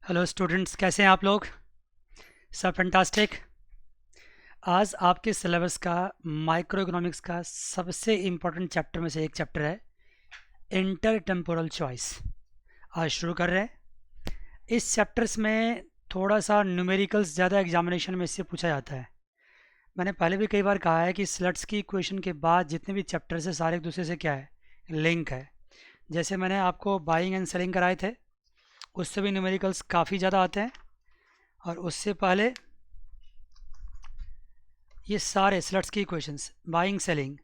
Hello students, कैसे हैं आप लोग? सब फैंटास्टिक। आज आपके सिलेबस का माइक्रो इकोनॉमिक्स का सबसे इम्पोर्टेंट चैप्टर में से एक चैप्टर है इंटर टेम्पोरल चॉइस। आज शुरू कर रहे हैं। इस चैप्टर्स में थोड़ा सा न्यूमेरिकल्स ज़्यादा एग्जामिनेशन में इससे पूछा जाता है। मैंने पहले भी कई बार कहा है कि स्लट्स की इक्वेशन के बाद जितने भी चैप्टर्स है सारे एक दूसरे से क्या है, लिंक है। जैसे मैंने आपको बाइंग एंड सेलिंग कराए थे, उससे भी न्यूमेरिकल्स काफ़ी ज़्यादा आते हैं। और उससे पहले ये सारे स्लट्स की equations, buying selling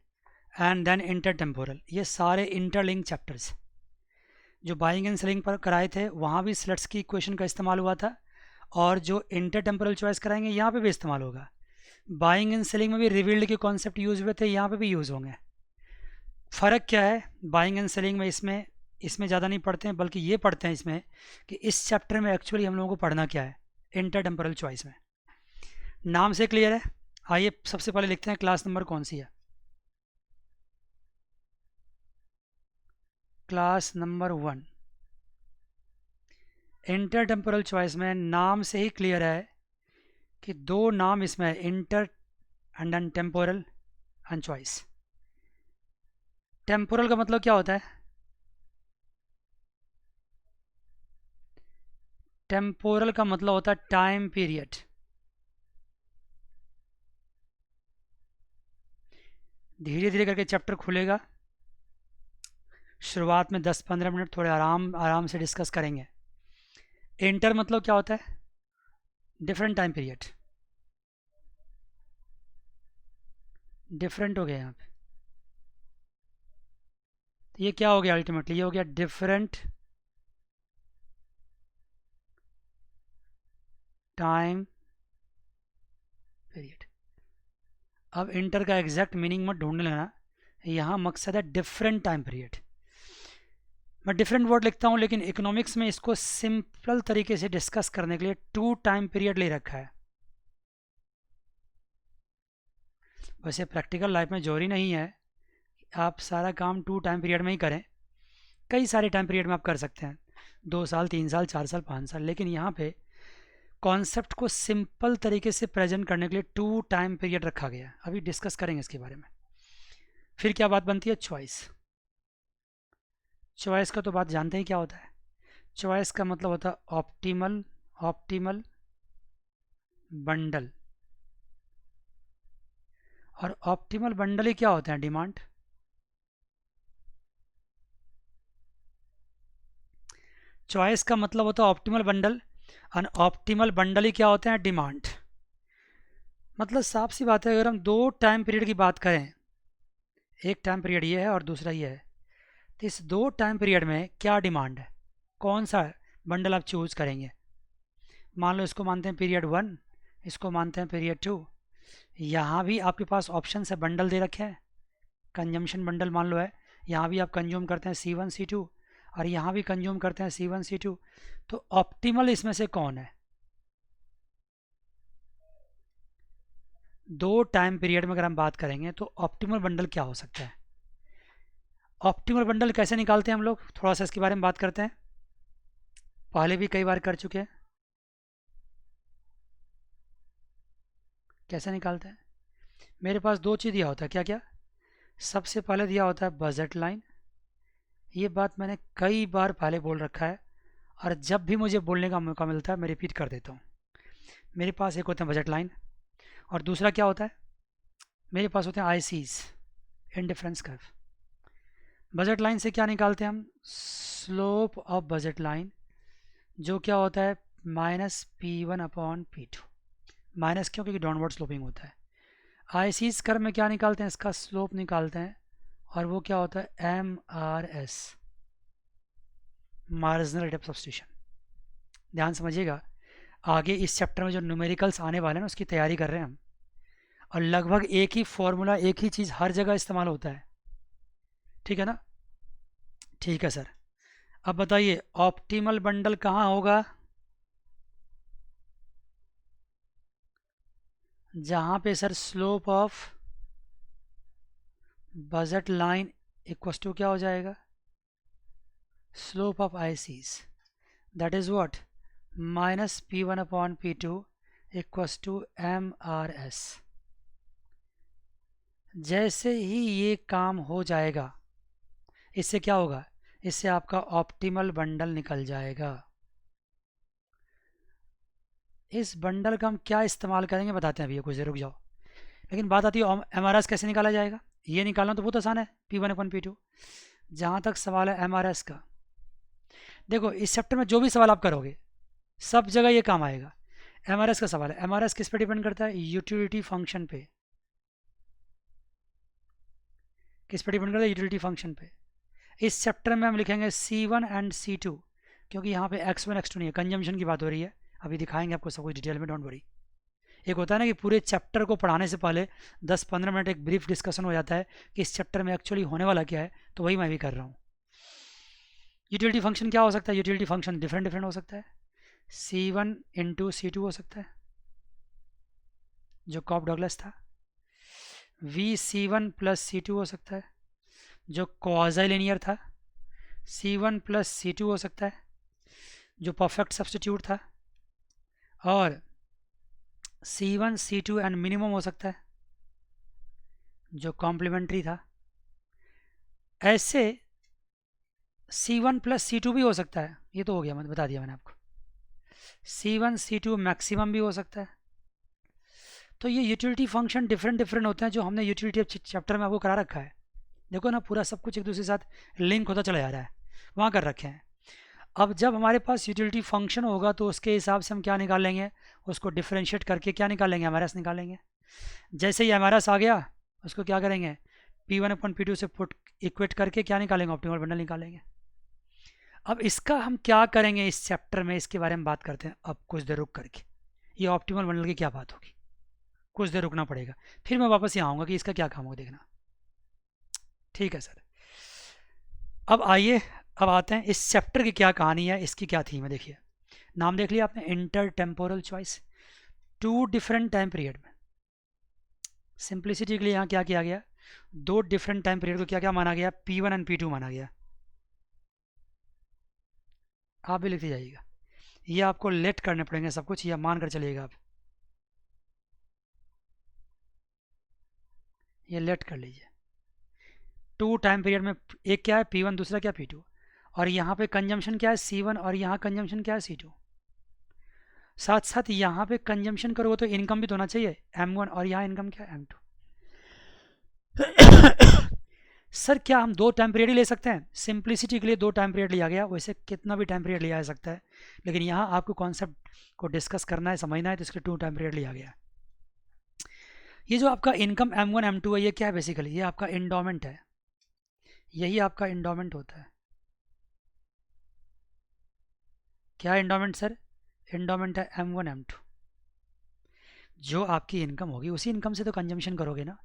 and then inter temporal, ये सारे इंटरलिंक चैप्टर्स जो बाइंग एंड सेलिंग पर कराए थे वहाँ भी स्लट्स की इक्वेशन का इस्तेमाल हुआ था, और जो इंटर टेम्पोरल चॉइस कराएंगे यहाँ पे भी इस्तेमाल होगा। बाइंग एंड सेलिंग में भी रिवील्ड के कॉन्सेप्ट यूज़ हुए थे, यहाँ पे भी यूज़ होंगे। फ़र्क क्या है बाइंग एंड सेलिंग में? इसमें इसमें ज़्यादा नहीं पढ़ते हैं, बल्कि ये पढ़ते हैं इसमें कि इस चैप्टर में एक्चुअली हम लोगों को पढ़ना क्या है इंटर टेम्पोरल चॉइस में। नाम से क्लियर है? आइए सबसे पहले लिखते हैं क्लास नंबर कौन सी है। Class number 1। Inter temporal choice में नाम से ही क्लियर है कि दो नाम इसमें है, inter and then temporal and choice. Temporal का मतलब क्या होता है? टेम्पोरल का मतलब होता है टाइम पीरियड। धीरे धीरे करके चैप्टर खुलेगा। शुरुआत में 10-15 मिनट थोड़े आराम आराम से डिस्कस करेंगे। इंटर मतलब क्या होता है? Different time period. डिफरेंट हो गया यहाँ पे, तो ये क्या हो गया? अल्टीमेटली ये हो गया डिफरेंट टाइम पीरियड। अब इंटर का एग्जैक्ट मीनिंग मत ढूंढने लेना, यहाँ मकसद है डिफरेंट टाइम पीरियड। मैं डिफरेंट वर्ड लिखता हूँ, लेकिन इकोनॉमिक्स में इसको सिंपल तरीके से डिस्कस करने के लिए टू टाइम पीरियड ले रखा है। वैसे प्रैक्टिकल लाइफ में जरूरी नहीं है आप सारा काम टू टाइम पीरियड में ही करें, कई सारे टाइम पीरियड में आप कर सकते हैं, 2 साल, 3 साल, 4 साल, 5 साल। लेकिन यहाँ पे कॉन्सेप्ट को सिंपल तरीके से प्रेजेंट करने के लिए टू टाइम पीरियड रखा गया। अभी डिस्कस करेंगे इसके बारे में। फिर क्या बात बनती है? चॉइस। चॉइस का तो बात जानते ही क्या होता है। चॉइस का मतलब होता है ऑप्टिमल ऑप्टिमल बंडल। और ऑप्टिमल बंडल ही क्या होते हैं? डिमांड। चॉइस का मतलब होता है ऑप्टिमल बंडल, और ऑप्टिमल बंडल ही क्या होते हैं? डिमांड। मतलब साफ सी बात है, अगर हम दो टाइम पीरियड की बात करें, एक टाइम पीरियड ये है और दूसरा ये है, तो इस दो टाइम पीरियड में क्या डिमांड है, कौन सा बंडल आप चूज करेंगे? मान लो इसको मानते हैं पीरियड 1, इसको मानते हैं पीरियड 2। यहाँ भी आपके पास ऑप्शन है, बंडल दे रखे हैं। कंजम्पशन बंडल मान लो है, यहाँ भी आप कंज्यूम करते हैं C1 C2, और यहाँ भी कंज्यूम करते हैं C1 C2। तो ऑप्टिमल इसमें से कौन है? दो टाइम पीरियड में अगर हम बात करेंगे तो ऑप्टिमल बंडल क्या हो सकता है? ऑप्टिमल बंडल कैसे निकालते हैं हम लोग, थोड़ा सा इसके बारे में बात करते हैं। पहले भी कई बार कर चुके हैं। कैसे निकालते हैं? मेरे पास दो चीज़ दिया होता है। क्या क्या? सबसे पहले दिया होता है बजट लाइन। ये बात मैंने कई बार पहले बोल रखा है, और जब भी मुझे बोलने का मौका मिलता है मैं रिपीट कर देता हूँ। मेरे पास एक होते हैं बजट लाइन, और दूसरा क्या होता है? मेरे पास होते हैं ICs, indifference curve. Budget line से क्या निकालते हैं हम? स्लोप ऑफ बजट लाइन, जो क्या होता है? -P1/P2। माइनस क्यों? क्योंकि डाउनवर्ड स्लोपिंग होता है। ICs कर्व में क्या निकालते हैं? इसका स्लोप निकालते हैं, और वो क्या होता है? MRS, marginal rate of substitution. ध्यान समझिएगा, आगे इस चैप्टर में जो न्यूमेरिकल्स आने वाले हैं ना उसकी तैयारी कर रहे हैं हम, और लगभग एक ही फॉर्मूला, एक ही चीज़ हर जगह इस्तेमाल होता है। ठीक है ना? ठीक है सर। अब बताइए ऑप्टिमल बंडल कहाँ होगा? जहाँ पे sir slope of budget line equals to क्या हो जाएगा? Slope of ICs, that is what? Minus P1 upon P2 equals to MRS। जैसे ही ये काम हो जाएगा, इससे क्या होगा, इससे आपका ऑप्टिमल बंडल निकल जाएगा। इस बंडल का हम क्या इस्तेमाल करेंगे बताते हैं अभी, कुछ देर रुक जाओ। लेकिन बात आती है MRS कैसे निकाला जाएगा। ये निकालना तो बहुत आसान है, P1 अपन P2। जहाँ तक सवाल है MRS का, देखो इस चैप्टर में जो भी सवाल आप करोगे सब जगह ये काम आएगा। MRS का सवाल है, MRS किस पे डिपेंड करता है, यूटिलिटी फंक्शन पे। किस पे डिपेंड करता है, यूटिलिटी फंक्शन पे। इस चैप्टर में हम लिखेंगे C1 एंड C2, क्योंकि यहाँ पे X1 X2 नहीं है, कंजम्पशन की बात हो रही है। अभी दिखाएंगे आपको सब कुछ डिटेल में, डोंट वरी। एक होता है ना कि पूरे चैप्टर को पढ़ाने से पहले 10-15 मिनट एक ब्रीफ डिस्कशन हो जाता है कि इस चैप्टर में एक्चुअली होने वाला क्या है, तो वही मैं भी कर रहा हूँ। यूटिलिटी फंक्शन क्या हो सकता है, यूटिलिटी फंक्शन डिफरेंट डिफरेंट हो सकता है। C1 इंटू C2 हो सकता है, जो कॉप डॉगलस था। VC1 प्लस C2 हो सकता है, जो क्वाज़ी लिनियर था। C1 प्लस C2 हो सकता है, जो परफेक्ट सब्स्टिट्यूट था। और C1 C2 एंड मिनिमम हो सकता है, जो कॉम्प्लीमेंट्री था। ऐसे C1 प्लस C2 भी हो सकता है, ये तो हो गया, मैं बता दिया मैंने आपको। C1 C2 मैक्सिमम भी हो सकता है। तो ये यूटिलिटी फंक्शन डिफरेंट डिफरेंट होते हैं, जो हमने यूटिलिटी चैप्टर में आपको करा रखा है। देखो ना, पूरा सब कुछ एक दूसरे के साथ लिंक होता चला जा रहा है, वहाँ कर रखे हैं। अब जब हमारे पास यूटिलिटी फंक्शन होगा तो उसके हिसाब से हम क्या निकाल लेंगे, उसको डिफ्रेंशिएट करके क्या निकालेंगे, MRS निकालेंगे। जैसे ही MRS आ गया, उसको क्या करेंगे, P1 अपन P2 से पुट इक्वेट करके क्या निकालेंगे, ऑप्टिमल बंडल निकालेंगे। अब इसका हम क्या करेंगे इस चैप्टर में, इसके बारे में बात करते हैं अब कुछ देर रुक करके। ये ऑप्टिमल बंडल की क्या बात होगी, कुछ देर रुकना पड़ेगा, फिर मैं वापस यहाँ आऊँगा कि इसका क्या काम होगा, देखना। ठीक है सर। अब आइए, अब आते हैं इस चैप्टर की क्या कहानी है, इसकी क्या थीम है। देखिए नाम देख लिया आपने, inter temporal choice, 2 different time period में। सिंप्लिसिटी के लिए यहाँ क्या किया गया, 2 डिफरेंट टाइम पीरियड को क्या क्या माना गया, P1 एंड P2 माना गया। आप भी लिखते जाइएगा, ये आपको लेट करने पड़ेंगे सब कुछ, ये मान कर चलिएगा आप, ये लेट कर लीजिए। 2 टाइम पीरियड में एक क्या है P1, दूसरा क्या P2, और यहाँ पे कंजम्पशन क्या है C1, और यहाँ कंजम्पशन क्या है C2। साथ साथ यहाँ पे कंजम्पशन करोगे तो इनकम भी तो होना चाहिए, M1, और यहाँ इनकम क्या है, M2। सर क्या हम 2 टाइम पीरियड ही ले सकते हैं, सिंप्लिसिटी के लिए 2 टाइम पीरियड लिया गया, वैसे कितना भी टाइम पीरियड लिया जा सकता है, लेकिन यहाँ आपको कॉन्सेप्ट को डिस्कस करना है, समझना है, तो इसके 2 टाइम पीरियड लिया गया। ये जो आपका इनकम M1 M2 है, ये क्या है बेसिकली, ये आपका इंडोमेंट है, यही आपका इंडोमेंट होता है। क्या है इंडोमेंट सर, इंडोमेंट है M1 M2। जो आपकी इनकम होगी उसी इनकम से तो कंजम्पशन करोगे ना।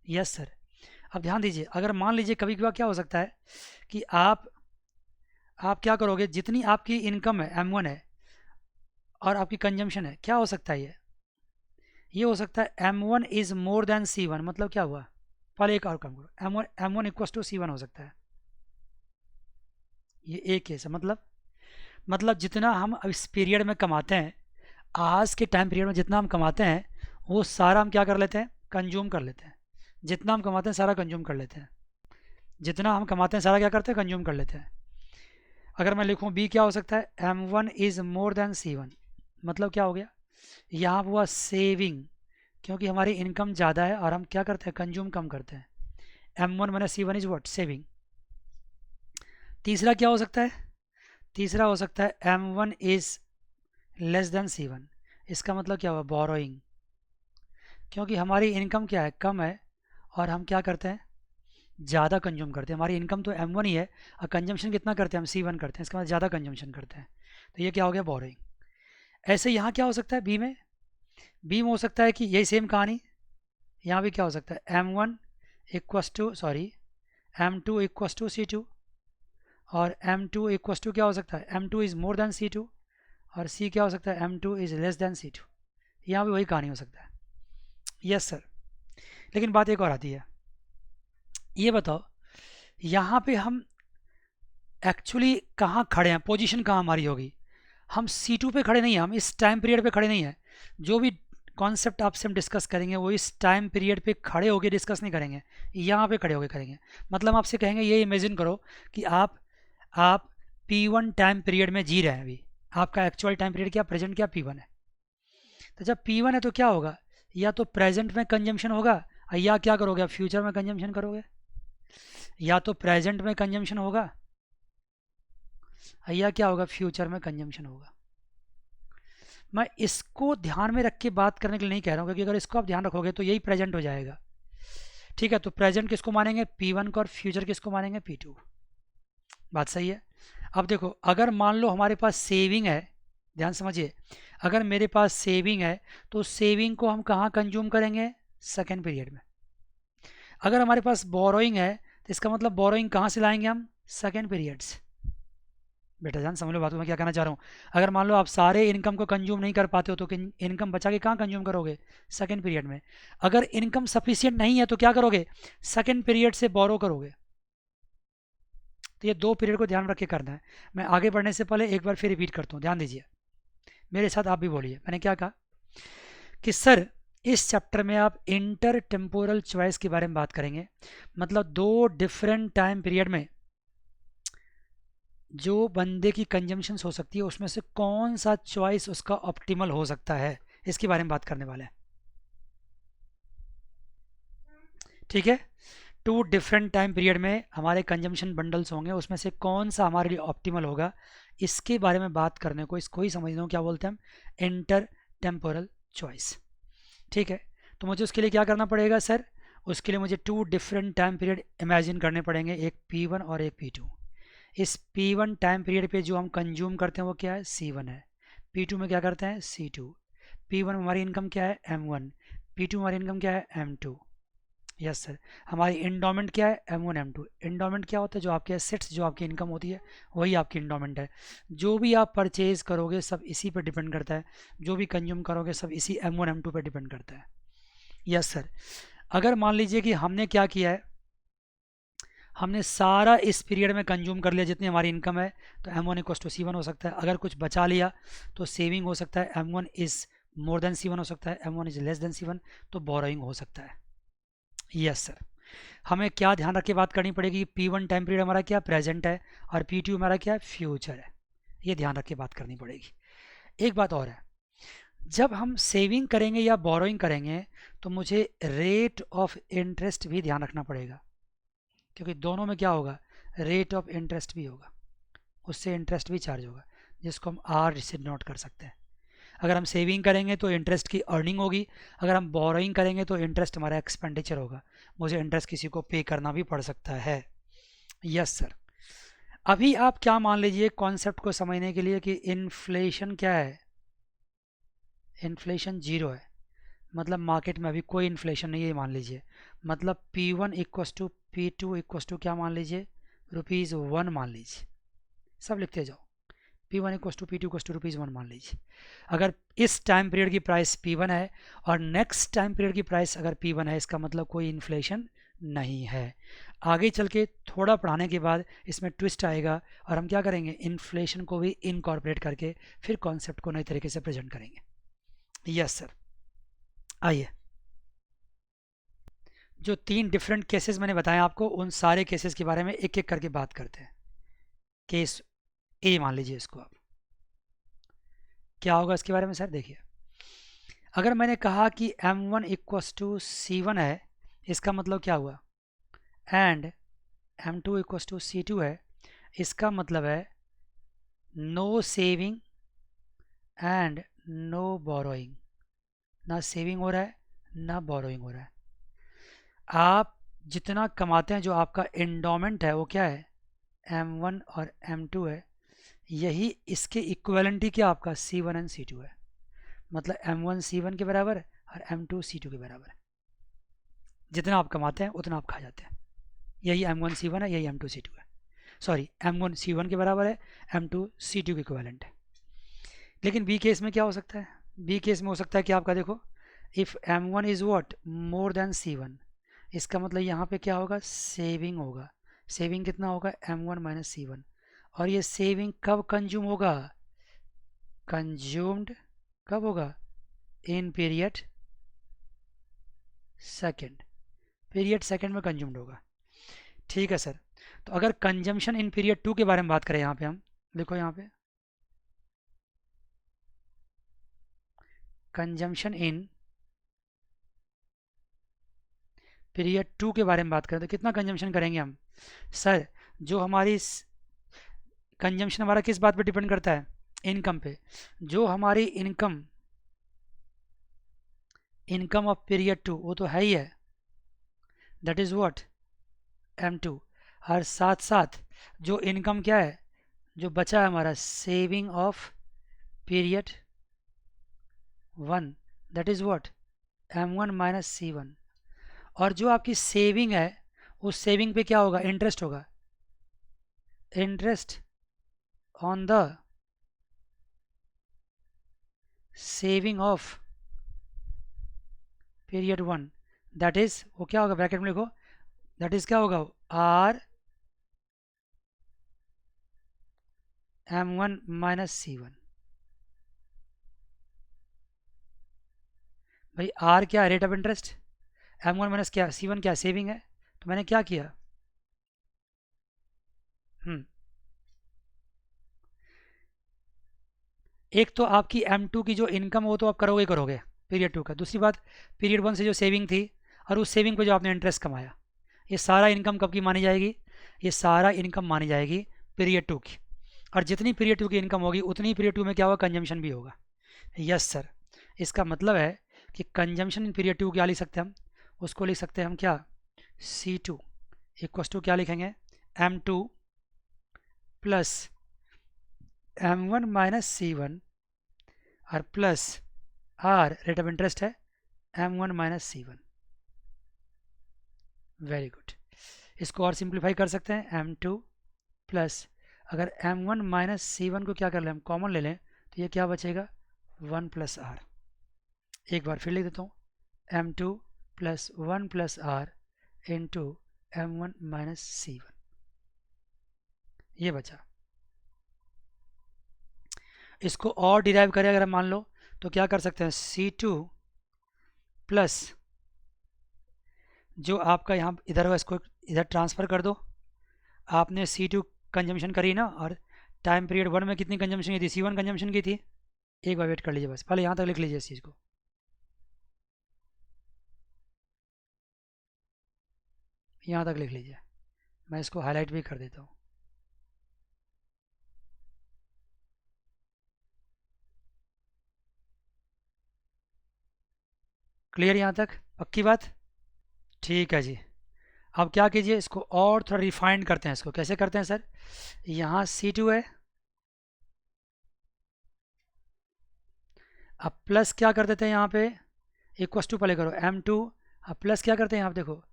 Yes sir. अब ध्यान दीजिए, अगर मान लीजिए कभी कभार क्या हो सकता है कि आप क्या करोगे, जितनी आपकी इनकम है M1 है और आपकी कंजम्पशन है, क्या हो सकता है, ये हो सकता है M1 is more than C1। मतलब क्या हुआ, पहले एक और काम करो, M1 इक्वस टू C1 हो सकता है, ये एक केस है। मतलब जितना हम इस पीरियड में कमाते हैं, आज के टाइम पीरियड में जितना हम कमाते हैं, वो सारा हम क्या कर लेते हैं, कंज्यूम कर लेते हैं। जितना हम कमाते हैं सारा कंज्यूम कर लेते हैं, जितना हम कमाते हैं सारा क्या करते हैं, कंज्यूम कर लेते हैं। अगर मैं लिखूँ B क्या हो सकता है, M1 is more than C1। मतलब क्या हो गया, यहाँ हुआ सेविंग, क्योंकि हमारी इनकम ज़्यादा है और हम क्या करते हैं, कंज्यूम कम करते हैं। M1 minus C1 is what, saving. तीसरा क्या हो सकता है, तीसरा हो सकता है M1 is less than C1। इसका मतलब क्या हुआ, बोरोइंग, क्योंकि हमारी इनकम क्या है, कम है, और हम क्या करते हैं, ज़्यादा कंज्यूम करते हैं। हमारी इनकम तो M1 ही है और कंजम्पशन कितना करते हैं, हम C1 करते हैं, इसका मतलब ज़्यादा कंजम्पशन करते हैं, तो ये क्या हो गया, बोरोइंग। ऐसे यहाँ क्या हो सकता है, बी में हो सकता है कि यही सेम कहानी, यहाँ भी क्या हो सकता है, M1 equals to M2 equals to C2, और M2 इक्वस टू क्या हो सकता है, M2 is more than C2, और C क्या हो सकता है, M2 is less than C2। यहाँ भी वही कहानी हो सकता है। Yes sir. लेकिन बात एक और आती है, ये बताओ यहाँ पे हम एक्चुअली कहाँ खड़े हैं, पोजीशन कहाँ हमारी होगी। हम C2 पे खड़े नहीं हैं, हम इस टाइम पीरियड पे खड़े नहीं हैं। जो भी कॉन्सेप्ट आपसे हम डिस्कस करेंगे वो इस टाइम पीरियड पे खड़े होकर डिस्कस नहीं करेंगे, यहाँ पे खड़े होकर करेंगे। मतलब आपसे कहेंगे ये इमेजिन करो कि आप P1 टाइम पीरियड में जी रहे हैं अभी। आपका एक्चुअल टाइम पीरियड क्या, प्रेजेंट क्या, P1 है। तो जब P1 है तो क्या होगा, या तो प्रेजेंट में कंजम्पशन होगा, या क्या करोगे आप, फ्यूचर में कंजम्पशन करोगे। या तो प्रेजेंट में कंजम्पशन होगा, या क्या होगा, फ्यूचर में कंजम्पशन होगा। मैं इसको ध्यान में रख के बात करने के लिए नहीं कह रहा हूँ, क्योंकि अगर इसको आप ध्यान रखोगे तो यही प्रेजेंट हो जाएगा। ठीक है, तो प्रेजेंट किसको मानेंगे, P1 को, और फ्यूचर किसको मानेंगे, P2। बात सही है। अब देखो, अगर मान लो हमारे पास सेविंग है, ध्यान समझिए, अगर मेरे पास सेविंग है तो सेविंग को हम कहाँ कंज्यूम करेंगे, सेकेंड पीरियड में। अगर हमारे पास बोरोइंग है तो इसका मतलब बोरोइंग कहाँ से लाएंगे हम, सेकेंड पीरियड से। बेटा जान समझ लो बात को मैं क्या कहना चाह रहा हूँ। अगर मान लो आप सारे इनकम को कंज्यूम नहीं कर पाते हो तो इनकम बचा के कहाँ कंज्यूम करोगे, सेकेंड पीरियड में। अगर इनकम सफिशियंट नहीं है तो क्या करोगे, सेकेंड पीरियड से बोरो करोगे। तो ये दो पीरियड को ध्यान रख के करना है। मैं आगे बढ़ने से पहले एक बार फिर रिपीट करता हूँ, ध्यान दीजिए मेरे साथ, आप भी बोलिए। मैंने क्या कहा कि सर इस चैप्टर में आप इंटर टेम्पोरल चॉइस के बारे में बात करेंगे। मतलब दो डिफरेंट टाइम पीरियड में जो बंदे की कंजम्पशंस हो सकती है उसमें से कौन सा चॉइस उसका ऑप्टिमल हो सकता है, इसके बारे में बात करने वाले हैं। ठीक है, टू डिफरेंट टाइम पीरियड में हमारे कंजम्पशन बंडल्स होंगे, उसमें से कौन सा हमारे लिए ऑप्टिमल होगा, इसके बारे में बात करने को, इसको ही समझना हो क्या बोलते हैं हम, इंटर टेम्पोरल चॉइस। ठीक है, तो मुझे उसके लिए क्या करना पड़ेगा सर, उसके लिए मुझे two different time period imagine करने पड़ेंगे, एक P1 और एक P2। इस P1 टाइम पीरियड पे जो हम कंज्यूम करते हैं वो क्या है, C1 है। P2 में क्या करते हैं, C2। P1 में हमारी इनकम क्या है, M1। P2 में हमारी इनकम क्या है, M2। Yes sir. हमारी इंडोमेंट क्या है, M1 M2। इंडोमेंट क्या होता है, जो आपके एसेट्स, जो आपकी इनकम होती है वही आपकी इंडोमेंट है। जो भी आप परचेज करोगे सब इसी पर डिपेंड करता है, जो भी कंज्यूम करोगे सब इसी M1 M2 पर डिपेंड करता है। Yes sir. अगर मान लीजिए कि हमने क्या किया है, हमने सारा इस पीरियड में कंज्यूम कर लिया जितनी हमारी इनकम है, तो M1 = C1 हो सकता है। अगर कुछ बचा लिया तो सेविंग हो सकता है, M1 is more than C1 हो सकता है, M1 is less than C1, तो बोरोइंग हो सकता है। Yes sir. हमें क्या ध्यान रख के बात करनी पड़ेगी, P1 टाइम पीरियड हमारा क्या, प्रेजेंट है, और P2 हमारा क्या है, फ्यूचर है। ये ध्यान रख के बात करनी पड़ेगी। एक बात और है, जब हम सेविंग करेंगे या बोरोइंग करेंगे तो मुझे रेट ऑफ इंटरेस्ट भी ध्यान रखना पड़ेगा, क्योंकि दोनों में क्या होगा, रेट ऑफ इंटरेस्ट भी होगा, उससे इंटरेस्ट भी चार्ज होगा, जिसको हम आर से नोट कर सकते हैं। अगर हम सेविंग करेंगे तो इंटरेस्ट की अर्निंग होगी, अगर हम बोरोइंग करेंगे तो इंटरेस्ट हमारा एक्सपेंडिचर होगा, मुझे इंटरेस्ट किसी को पे करना भी पड़ सकता है। Yes sir. अभी आप क्या मान लीजिए कॉन्सेप्ट को समझने के लिए कि इन्फ्लेशन क्या है, इन्फ्लेशन जीरो है, मतलब मार्केट में अभी कोई इन्फ्लेशन नहीं है मान लीजिए। मतलब P1 = P2 = क्या मान लीजिए, ₹1 मान लीजिए। सब लिखते जाओ, P1 = P2 = ₹1 मान लीजिए। अगर इस टाइम पीरियड की प्राइस P1 है और नेक्स्ट टाइम पीरियड की प्राइस अगर P1 है, इसका मतलब कोई इन्फ्लेशन नहीं है। आगे चल के थोड़ा पढ़ाने के बाद इसमें ट्विस्ट आएगा और हम क्या करेंगे, इन्फ्लेशन को भी इनकॉर्पोरेट करके फिर कॉन्सेप्ट को नए तरीके से प्रेजेंट करेंगे। Yes sir. आइए, जो 3 डिफरेंट केसेस मैंने बताए आपको, उन सारे केसेस के बारे में एक एक करके बात करते हैं। केस ए मान लीजिए इसको आप, क्या होगा इसके बारे में सर, देखिए। अगर मैंने कहा कि M1 = C1 है, इसका मतलब क्या हुआ, एंड M2 = C2 है, इसका मतलब है no saving and no borrowing. ना सेविंग हो रहा है ना बोरोइंग हो रहा है। आप जितना कमाते हैं, जो आपका इंडोमेंट है वो क्या है, M1 और M2 है, यही इसके इक्वलेंटी क्या आपका C1 एंड C2 है। मतलब M1 C1 के बराबर है और M2 C2 के बराबर है। जितना आप कमाते हैं उतना आप खा जाते हैं। यही M1 C1 है, यही M2 C2 है। सॉरी, M1 C1 के बराबर है, M2 C2 के इक्वलेंट है। लेकिन बी केस में क्या हो सकता है, बी केस में हो सकता है कि आपका देखो, if M1 is what more than C1, इसका मतलब यहाँ पे क्या होगा, सेविंग होगा। सेविंग कितना होगा, M1 - C1। और ये सेविंग कब कंज्यूम होगा, कंज्यूम्ड कब होगा? In period second, period second में कंज्यूम्ड होगा। ठीक है सर। तो अगर कंजम्पशन इन पीरियड 2 के बारे में बात करें, यहाँ पे हम देखो, यहाँ पे कंजम्पशन इन पीरियड 2 के बारे में बात करें तो कितना कंजम्पशन करेंगे हम? सर जो हमारी कंजम्पशन हमारा किस बात पे डिपेंड करता है? इनकम पे। जो हमारी इनकम ऑफ पीरियड 2 वो तो है ही है, दैट इज व्हाट? M2। और साथ साथ जो इनकम क्या है, जो बचा है हमारा saving of period 1, that is what? M1 minus C1। और जो आपकी सेविंग है उस सेविंग पे क्या होगा? इंटरेस्ट होगा, interest on the saving of period 1, that is, वो क्या होगा? ब्रैकेट में लिखो, दैट इज क्या होगा? R M1 minus C1। भाई R क्या है? Rate of interest. M1 minus क्या? C1 क्या? सेविंग है। तो मैंने क्या किया, एक तो आपकी M2 की जो इनकम हो तो आप करोगे करोगे पीरियड 2 का। दूसरी बात, पीरियड 1 से जो सेविंग थी और उस सेविंग पे जो आपने इंटरेस्ट कमाया, ये सारा इनकम कब की मानी जाएगी? ये सारा इनकम मानी जाएगी पीरियड 2 की। और जितनी पीरियड 2 की इनकम होगी उतनी पीरियड 2 में क्या होगा? कंजम्पशन भी होगा। Yes sir. इसका मतलब है कि कंजम्पशन इन पीरियड 2 क्या लिख सकते हैं हम? उसको लिख सकते हैं हम क्या? C2 इक्वस टू क्या लिखेंगे? M2 plus M1 minus C1 और plus R rate of interest है M1 minus C1। Very good. इसको और सिंप्लीफाई कर सकते हैं, M2 प्लस, अगर M1 माइनस C1 को क्या कर लें हम? कॉमन ले लें तो ये क्या बचेगा? 1 प्लस R। एक बार फिर लिख देता हूँ, M2 plus 1 plus R into M1 minus C1, ये बचा। इसको और डिराइव करें अगर हम मान लो तो क्या कर सकते हैं? C2 प्लस जो आपका यहाँ इधर हो इसको इधर ट्रांसफ़र कर दो। आपने C2 कंजम्पशन करी ना, और टाइम पीरियड 1 में कितनी कंजम्पशन की थी? C1 कंजम्पशन की थी। एक बार वेट कर लीजिए, बस पहले यहाँ तक लिख लीजिए इस चीज़ को। यहाँ तक लिख लीजिए, मैं इसको हाईलाइट भी कर देता हूँ। क्लियर यहाँ तक? पक्की बात? ठीक है जी। अब क्या कीजिए, इसको और थोड़ा रिफाइंड करते हैं। इसको कैसे करते हैं सर? यहाँ C2 है, अब प्लस क्या कर देते हैं यहाँ पे? इक्वस टू पहले करो M2, अब प्लस क्या करते हैं यहाँ पे? देखो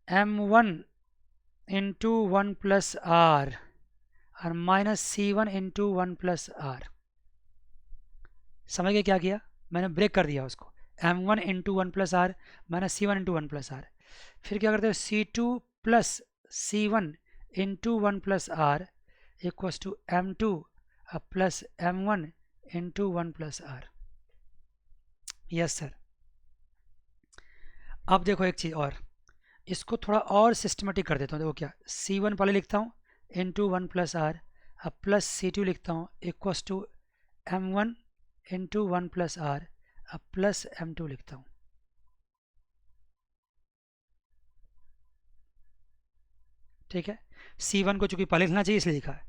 M1 इंटू 1 प्लस R और minus C1 into 1 plus R। समझ गए क्या किया? मैंने ब्रेक कर दिया उसको। M1 into 1 plus R minus C1 into 1 plus R। फिर क्या करते हो? C2 plus C1 into 1 plus R equals to M2 plus M1 into 1 plus R। Yes sir. अब देखो एक चीज़ और, इसको थोड़ा और सिस्टमेटिक कर देता हूँ। देखो क्या, C1 पहले लिखता हूँ इंटू 1 प्लस R, अब प्लस C2 लिखता हूँ equals to M1 into 1 plus R, अब प्लस M2 लिखता हूँ। ठीक है, C1 को चूंकि पहले लिखना चाहिए इसलिए लिखा है।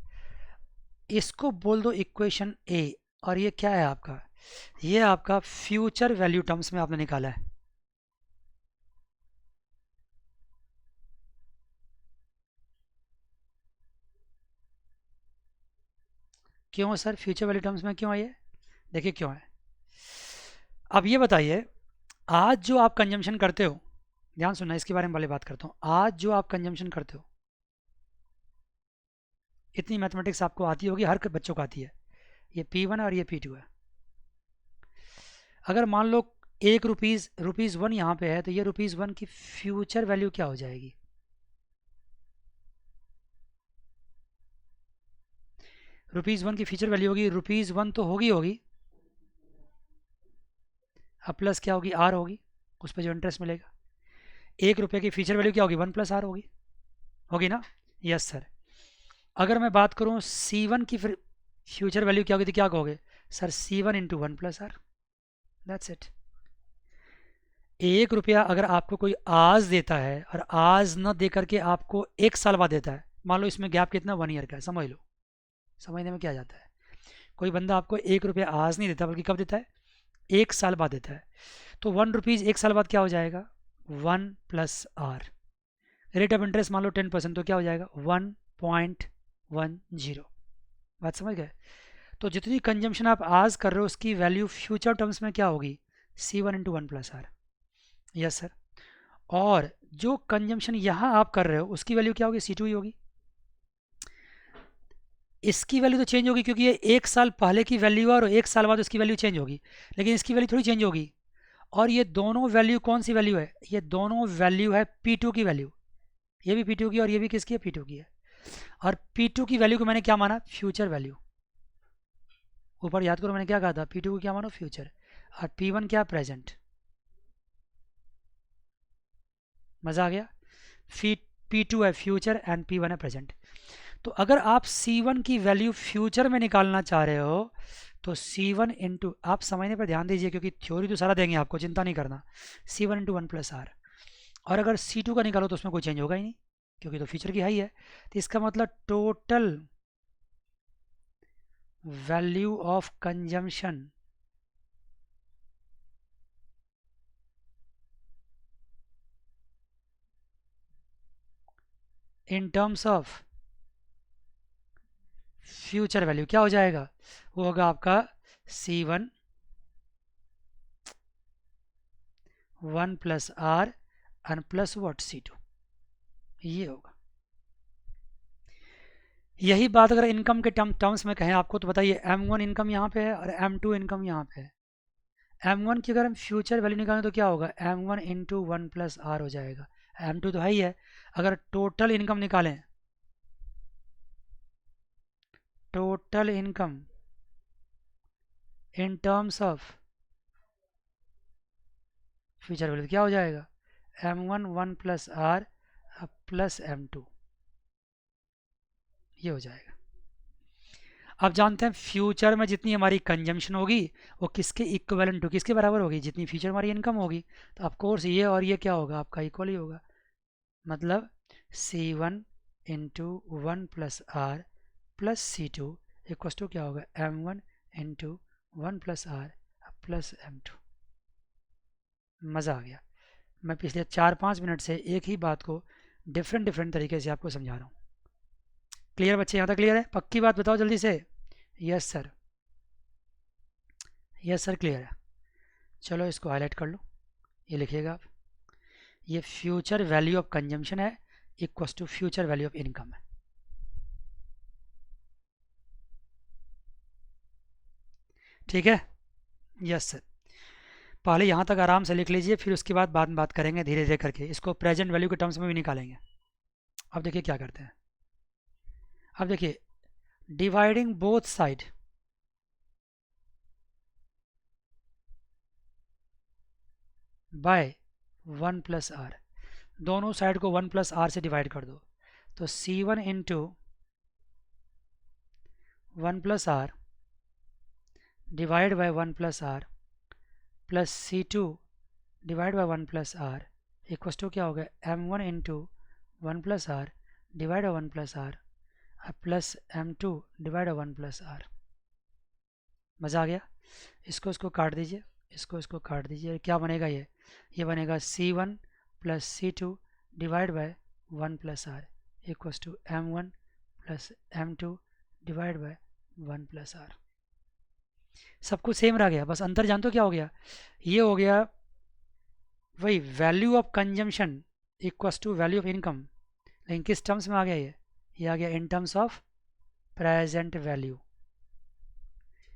इसको बोल दो इक्वेशन A, और ये क्या है आपका? ये आपका फ्यूचर वैल्यू टर्म्स में आपने निकाला है। क्यों सर फ्यूचर वैल्यू टर्म्स में क्यों है ये? देखिए क्यों है। अब ये बताइए, आज जो आप कंजम्पशन करते हो, ध्यान सुनना, इसके बारे में पहले बात करता हूँ। आज जो आप कंजम्पशन करते हो, इतनी मैथमेटिक्स आपको आती होगी, हर बच्चों को आती है। ये P1 है और ये P2 है। अगर मान लो रुपीज़ 1 यहाँ पे है, तो ये रुपीज़ 1 की फ्यूचर वैल्यू क्या हो जाएगी? रुपीज़ 1 की फ्यूचर वैल्यू होगी रुपीज़ 1 तो होगी अब प्लस क्या होगी आर होगी, उस पर जो इंटरेस्ट मिलेगा। 1 रुपये की फ्यूचर वैल्यू क्या होगी 1 + r होगी ना। Yes sir. अगर मैं बात करूँ C1 की फ्यूचर वैल्यू क्या होगी तो क्या कहोगे sir C1 × 1 + r। That's it. 1 रुपया अगर आपको कोई आज देता है और आज न दे करके आपको 1 साल बाद देता है, मान लो इसमें गैप कितना 1 ईयर का है, समझ लो, समझने में क्या जाता है। कोई बंदा आपको 1 रुपया आज नहीं देता बल्कि कब देता है 1 साल बाद देता है, तो 1 रुपीज़ 1 साल बाद क्या हो जाएगा 1 + r। रेट ऑफ इंटरेस्ट मान लो 10%, तो क्या हो जाएगा 1.10। बात समझ गए। तो जितनी कंजम्पशन आप आज कर रहे हो उसकी वैल्यू फ्यूचर टर्म्स में क्या होगी C1 × 1 + r। Yes sir. और जो कंजम्पशन यहाँ आप कर रहे हो उसकी वैल्यू क्या होगी C2 ही होगी। इसकी वैल्यू तो चेंज होगी क्योंकि ये 1 साल पहले की वैल्यू है और 1 साल बाद उसकी वैल्यू चेंज होगी, लेकिन इसकी वैल्यू थोड़ी चेंज होगी। और ये दोनों वैल्यू कौन सी वैल्यू है, ये दोनों वैल्यू है P2 की वैल्यू। ये भी P2 की और ये भी किसकी है P2 की है। और P2 की वैल्यू को मैंने क्या माना फ्यूचर वैल्यू। ऊपर याद करो मैंने क्या कहा था P2 को क्या मानो फ्यूचर और P1 क्या प्रेजेंट। मज़ा आ गया। P2 है फ्यूचर एंड P1 है प्रेजेंट। तो अगर आप C1 की वैल्यू फ्यूचर में निकालना चाह रहे हो तो C1 × आप समझने पर ध्यान दीजिए क्योंकि थ्योरी तो सारा देंगे आपको, चिंता नहीं करना। C1 × 1 + r। और अगर C2 का निकालो तो उसमें कोई चेंज होगा ही नहीं क्योंकि तो फ्यूचर की हाई है। तो इसका मतलब total value of consumption in terms of future value क्या हो जाएगा, वो होगा आपका C1 1 + r and plus what C2, ये होगा। यही बात अगर इनकम के टर्म्स में कहें आपको तो बताइए M1 इनकम यहाँ पे है और M2 इनकम यहाँ पे है। M1 की अगर हम फ्यूचर वैल्यू निकालें तो क्या होगा M1 × 1 + r हो जाएगा। M2 तो है ही है। अगर टोटल इनकम निकालें, total income in terms of future value क्या हो जाएगा M1 1 + r प्लस M2, ये हो जाएगा। अब जानते हैं फ्यूचर में जितनी हमारी कंजम्पशन होगी वो किसके इक्विवेलेंट टू किसके बराबर होगी, जितनी फ्यूचर हमारी इनकम होगी। तो ऑफ कोर्स ये और ये क्या होगा आपका इक्वल ही होगा। मतलब C1 × 1 + r plus C2 equals to क्या होगा M1 × 1 + r प्लस M2। मज़ा आ गया। मैं पिछले 4-5 मिनट से एक ही बात को डिफरेंट तरीके से आपको समझा रहा हूँ। क्लियर बच्चे, यहाँ तक क्लियर है? पक्की बात बताओ जल्दी से। Yes sir, yes sir clear है। चलो इसको हाईलाइट कर लो, ये लिखिएगा आप। ये फ्यूचर वैल्यू ऑफ कंजम्पशन है equals to future value of income है। ठीक है, यस सर। पहले यहाँ तक आराम से लिख लीजिए, फिर उसके बाद में बात करेंगे धीरे धीरे करके, इसको प्रेजेंट वैल्यू के टर्म्स में भी निकालेंगे। अब देखिए क्या करते हैं। अब देखिए dividing both side by 1 + r, दोनों साइड को 1 + r से डिवाइड कर दो। तो C1 × 1 + r divide by 1 + r plus C2 divide by 1 + r equals to क्या होगा M1 × 1 + r divide by 1 + r plus M2 divide by 1 + r। मज़ा आ गया। इसको काट दीजिए, इसको काट दीजिए, क्या बनेगा ये बनेगा C1 + C2 divide by 1 + r equals to M1 + M2 divide by 1 + r। सब कुछ सेम रह गया, बस अंतर जानते हो क्या हो गया, ये हो गया वही value of consumption equals to value of income, लेकिन किस टर्म्स में आ गया ये आ गया in terms of present value.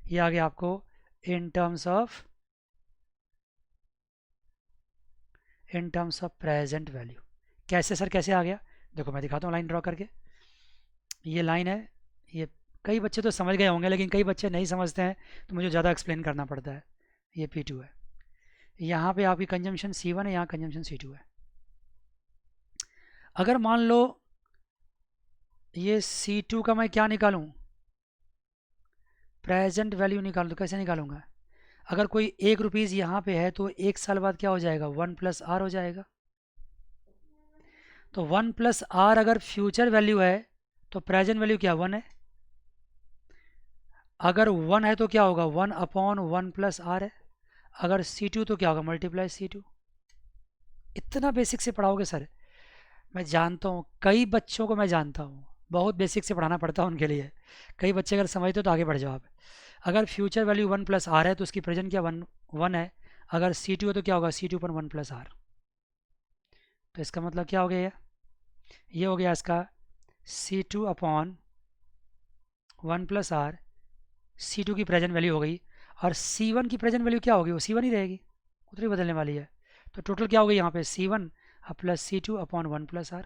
ये आ गया आपको in terms of present value. कैसे सर कैसे आ गया, देखो मैं दिखाता हूँ लाइन ड्रॉ करके। ये लाइन है, ये कई बच्चे तो समझ गए होंगे, लेकिन कई बच्चे नहीं समझते हैं, तो मुझे ज़्यादा एक्सप्लेन करना पड़ता है। ये P2 है, यहाँ पे आपकी कंजम्पशन C1 है, यहाँ कंजम्पशन C2 है। अगर मान लो ये C2 का मैं क्या निकालूं, प्रेजेंट वैल्यू निकालूं, तो कैसे निकालूंगा? अगर कोई ₹1 यहाँ पे है तो 1 साल बाद क्या हो जाएगा, 1+R हो जाएगा। तो 1+R अगर फ्यूचर वैल्यू है तो प्रेजेंट वैल्यू क्या 1 है। अगर 1 है तो क्या होगा, 1/1+R है। अगर C2 तो क्या होगा, मल्टीप्लाई C2। इतना बेसिक से पढ़ाओगे सर? मैं जानता हूँ कई बच्चों को, मैं जानता हूँ बहुत बेसिक से पढ़ाना पड़ता है उनके लिए। कई बच्चे अगर समझते हो तो आगे बढ़ जाओ आप। अगर फ्यूचर वैल्यू 1+R है तो उसकी प्रेजेंट क्या 1 है। अगर C2 है तो क्या होगा, C2/1+R। तो इसका मतलब क्या हो गया, ये हो गया इसका C2/1+R। C2 की प्रेजेंट वैल्यू हो गई, और C1 की प्रेजेंट वैल्यू क्या होगी, वो C1 ही रहेगी, उतनी बदलने वाली है। तो टोटल क्या हो गई यहाँ पे, C1 plus C2/1+R।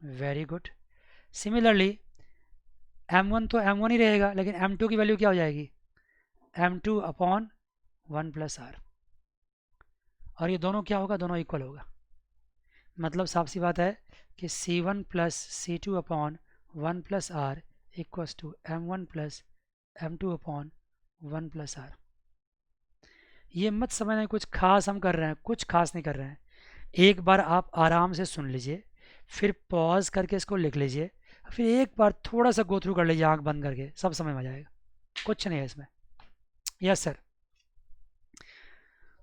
Very good. Similarly M1 तो M1 ही रहेगा, लेकिन M2 की वैल्यू क्या हो जाएगी, M2/1+R। और ये दोनों क्या होगा, दोनों इक्वल होगा। मतलब साफ सी बात है कि C1 plus C2/1+R equals to M1 plus M2/1+R। ये मत समझना कुछ खास हम कर रहे हैं, कुछ खास नहीं कर रहे हैं। एक बार आप आराम से सुन लीजिए, फिर पॉज करके इसको लिख लीजिए, फिर एक बार थोड़ा सा गो थ्रू कर लीजिए आंख बंद करके, सब समझ में आ जाएगा, कुछ नहीं है इसमें। Yes sir.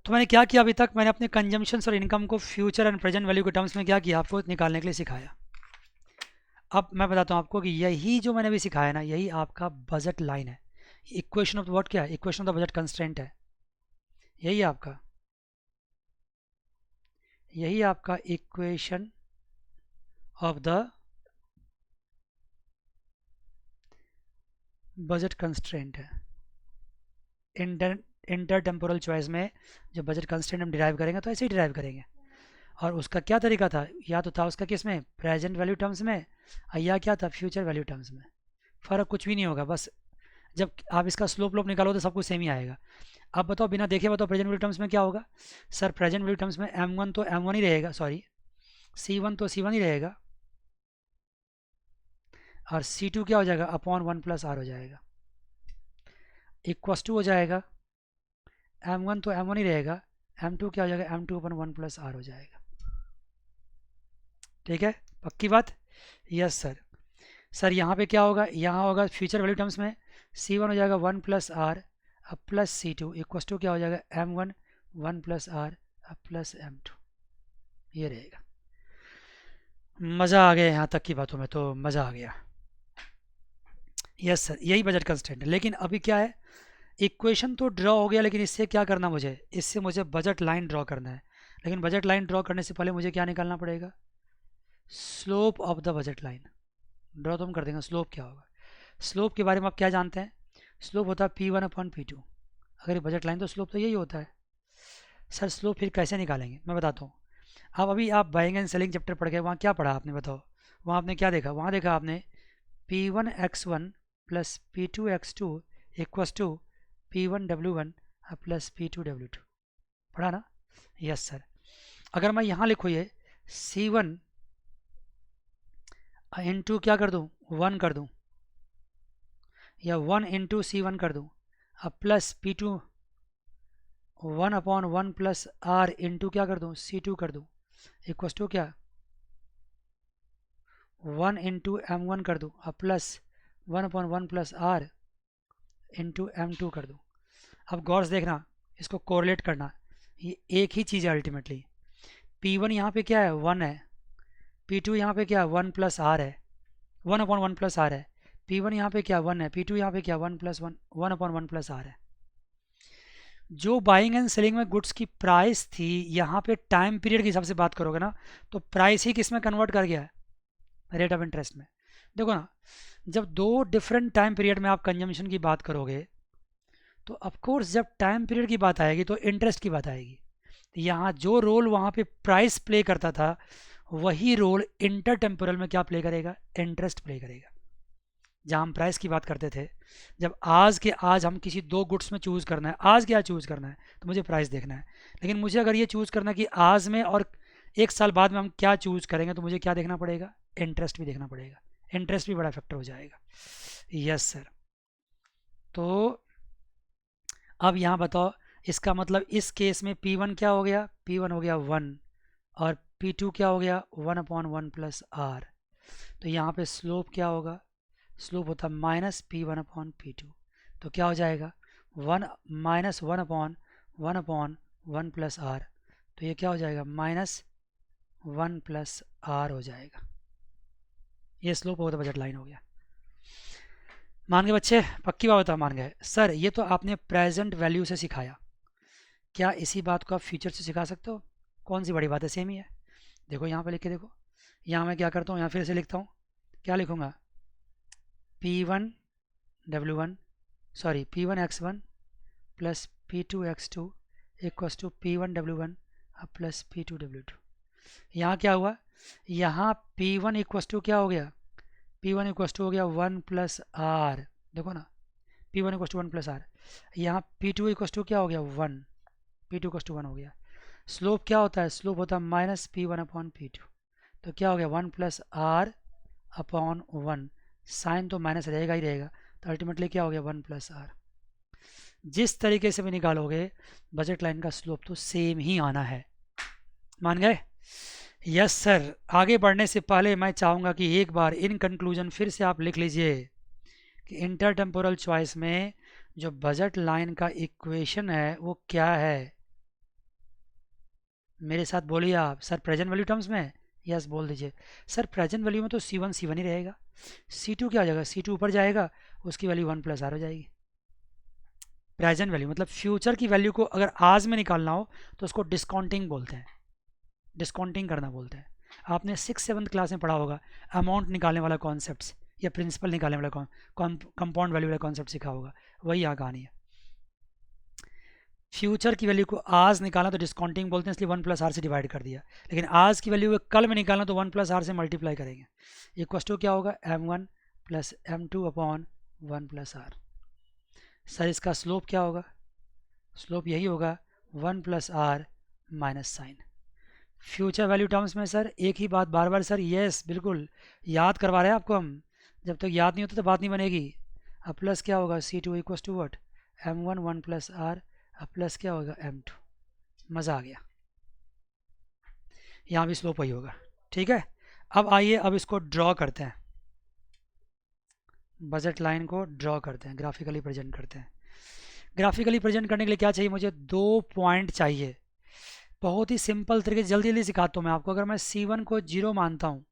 तो मैंने क्या किया अभी तक, मैंने अपने कंजम्पशन और इनकम को फ्यूचर एंड प्रेजेंट वैल्यू के टर्म्स में क्या किया, आपको निकालने के लिए सिखाया। अब मैं बताता हूँ आपको कि यही जो मैंने अभी सिखाया ना, यही आपका बजट लाइन है। इक्वेशन ऑफ द व्हाट क्या है, equation of the budget constraint है। यही आपका equation of the budget constraint है। इंटर टेम्पोरल चॉइस में जब बजट कंस्ट्रेंट हम डिराइव करेंगे तो ऐसे ही डिराइव करेंगे। और उसका क्या तरीका था, या तो था उसका किस में, प्रेजेंट वैल्यू टर्म्स में, या क्या था, फ्यूचर वैल्यू टर्म्स में। फ़र्क कुछ भी नहीं होगा, बस जब आप इसका स्लोप लोप निकालो तो सब कुछ सेम ही आएगा। अब बताओ, बिना देखे बताओ प्रेजेंट वैल्यू टर्म्स में क्या होगा। सर प्रेजेंट वैल्यू टर्म्स में M1 तो M1 ही रहेगा, सॉरी C1 तो C1 ही रहेगा, और C2 क्या हो जाएगा, /1+R हो जाएगा, इक्वस टू हो जाएगा। M1 तो M1 ही रहेगा, M2 क्या हो जाएगा, M2/1+R हो जाएगा। ठीक है, पक्की बात। Yes sir. सर यहाँ पे क्या होगा, यहाँ होगा फ्यूचर वैल्यू टर्म्स में C1 हो जाएगा 1+R plus C2 equals to क्या हो जाएगा, M1 1+R प्लस M2। ये रहेगा। मज़ा आ गया यहाँ तक की बातों में, तो मज़ा आ गया। यस सर, यही बजट कंस्टेंट है। लेकिन अभी क्या है, इक्वेशन तो ड्रॉ हो गया, लेकिन इससे क्या करना, मुझे इससे मुझे बजट लाइन ड्रॉ करना है। लेकिन बजट लाइन ड्रॉ करने से पहले मुझे क्या निकालना पड़ेगा, slope of the budget line. Draw तो हम कर देंगे, स्लोप क्या होगा। स्लोप के बारे में आप क्या जानते हैं, स्लोप होता है P1/P2। अगर ये बजट लाइन तो स्लोप तो यही होता है। सर स्लोप फिर कैसे निकालेंगे, मैं बताता हूँ। अब अभी आप बाइंग एंड सेलिंग चैप्टर पढ़ गए, वहाँ क्या पढ़ा आपने, बताओ। वहाँ आपने क्या देखा, वहाँ देखा आपने P1x1 plus P2x2 equals to P1W1 plus P2W2, पढ़ा ना। Yes sir. अगर मैं यहाँ लिखूँ ये C1 इंटू क्या कर दूँ, 1 कर दूँ, या 1 इंटू C1 कर दूँ, अब प्लस P2 1/1+R इंटू क्या कर दूँ, C2 कर दूँ, इक्वस टू क्या 1 इंटू M1 कर दूँ, अब प्लस 1/1+R इंटू M2 कर दूँ। अब गौर से देखना, इसको कोरिलेट करना, ये एक ही चीज़ है अल्टीमेटली। P1 यहाँ पे क्या है, 1 है। P2 यहाँ पे क्या है, 1+R है, 1/1+R है। P1 यहाँ पे क्या 1 है, P2 यहाँ पे क्या 1/1+R है। जो बाइंग एंड सेलिंग में गुड्स की प्राइस थी, यहाँ पे टाइम पीरियड के हिसाब से बात करोगे ना, तो प्राइस ही किस में कन्वर्ट कर गया है, रेट ऑफ इंटरेस्ट में। देखो ना, जब दो डिफरेंट टाइम पीरियड में आप कंजम्पशन की बात करोगे, तो ऑफकोर्स जब टाइम पीरियड की बात आएगी तो इंटरेस्ट की बात आएगी। तो यहाँ जो रोल वहाँ पे प्राइस प्ले करता था, वही रोल इंटर टेम्पोरल में क्या प्ले करेगा, इंटरेस्ट प्ले करेगा। जहाँ हम प्राइस की बात करते थे, जब आज के आज हम किसी दो गुड्स में चूज़ करना है, आज क्या चूज़ करना है, तो मुझे प्राइस देखना है। लेकिन मुझे अगर ये चूज़ करना है कि आज में और एक साल बाद में हम क्या चूज़ करेंगे, तो मुझे क्या देखना पड़ेगा, इंटरेस्ट भी देखना पड़ेगा। इंटरेस्ट भी बड़ा फैक्टर हो जाएगा। Yes sir. तो अब यहाँ बताओ, इसका मतलब इस केस में P1 क्या हो गया, P1 हो गया 1, और P2 क्या हो गया 1/1 प्लस आर। तो यहाँ पे स्लोप क्या होगा, स्लोप होता है -P1/P2। तो क्या हो जाएगा 1 -1/1/1 प्लस आर। तो ये क्या हो जाएगा -1 प्लस आर हो जाएगा। ये स्लोप होगा तो बजट लाइन हो गया। मान गए बच्चे, पक्की बात बता, मान गए सर। ये तो आपने प्रेजेंट वैल्यू से सिखाया, क्या इसी बात को आप फ्यूचर से सिखा सकते हो? कौन सी बड़ी बात है, सेम ही है। देखो यहाँ पे लिख के देखो, यहाँ मैं क्या करता हूँ, यहाँ फिर से लिखता हूँ, क्या लिखूँगा P1 W1 sorry P1 X1 plus P2 X2 equals to P1 W1 plus P2 W2। यहाँ क्या हुआ, यहाँ P1 इक्वस टू क्या हो गया, P1 इक्वस टू हो गया 1 प्लस आर। देखो ना, P1 equals to 1 plus are. यहाँ P2 इक्वस टू क्या हो गया 1, P2 इक्वस टू 1 हो गया। स्लोप क्या होता है, स्लोप होता है -P1/P2। तो क्या हो गया 1 प्लस आर अपॉन 1, साइन तो माइनस रहेगा ही रहेगा, तो अल्टीमेटली क्या हो गया 1 प्लस आर। जिस तरीके से भी निकालोगे बजट लाइन का स्लोप तो सेम ही आना है। मान गए? Yes sir. आगे बढ़ने से पहले मैं चाहूँगा कि एक बार इन कंक्लूजन फिर से आप लिख लीजिए कि इंटरटेम्पोरल चॉइस में जो बजट लाइन का इक्वेशन है वो क्या है। मेरे साथ बोलिए आप, सर प्रेजेंट वैल्यू टर्म्स में। यस बोल दीजिए सर, प्रेजेंट वैल्यू में तो C1 C1 ही रहेगा, C2 क्या हो जाएगा, C2 ऊपर जाएगा, उसकी वैल्यू 1 प्लस आर हो जाएगी। प्रेजेंट वैल्यू मतलब फ्यूचर की वैल्यू को अगर आज में निकालना हो तो उसको डिस्काउंटिंग बोलते हैं, डिस्काउंटिंग करना बोलते हैं। आपने 6-7 क्लास में पढ़ा होगा, अमाउंट निकालने वाला कॉन्सेप्ट या प्रिंसिपल निकालने वाला कंपाउंड वैल्यू वाला कॉन्सेप्ट सीखा होगा, वही यहाँ कहानी है। फ्यूचर की वैल्यू को आज निकालना तो डिस्काउंटिंग बोलते हैं, इसलिए 1 प्लस आर से डिवाइड कर दिया। लेकिन आज की वैल्यू को कल में निकालना तो 1 प्लस आर से मल्टीप्लाई करेंगे। इक्वस टू क्या होगा M1 plus M2 upon 1 plus R. Sir इसका स्लोप क्या होगा, स्लोप यही होगा 1 plus R minus sign. Future value terms में सर एक ही बात बार बार, सर यस बिल्कुल याद करवा रहे हैं आपको हम, जब तक याद नहीं होता तो बात नहीं बनेगी। अब प्लस क्या होगा C2 equals to what M1 1 plus R, अब प्लस क्या होगा M2। मज़ा आ गया, यहाँ भी स्लोप वही होगा। ठीक है, अब आइए अब इसको ड्रॉ करते हैं, बजट लाइन को ड्रॉ करते हैं, ग्राफिकली प्रेजेंट करते हैं। ग्राफिकली प्रेजेंट करने के लिए क्या चाहिए मुझे, 2 पॉइंट चाहिए। बहुत ही सिंपल तरीके से जल्दी जल्दी सिखाता हूँ मैं आपको। अगर मैं C1 को 0 मानता हूँ,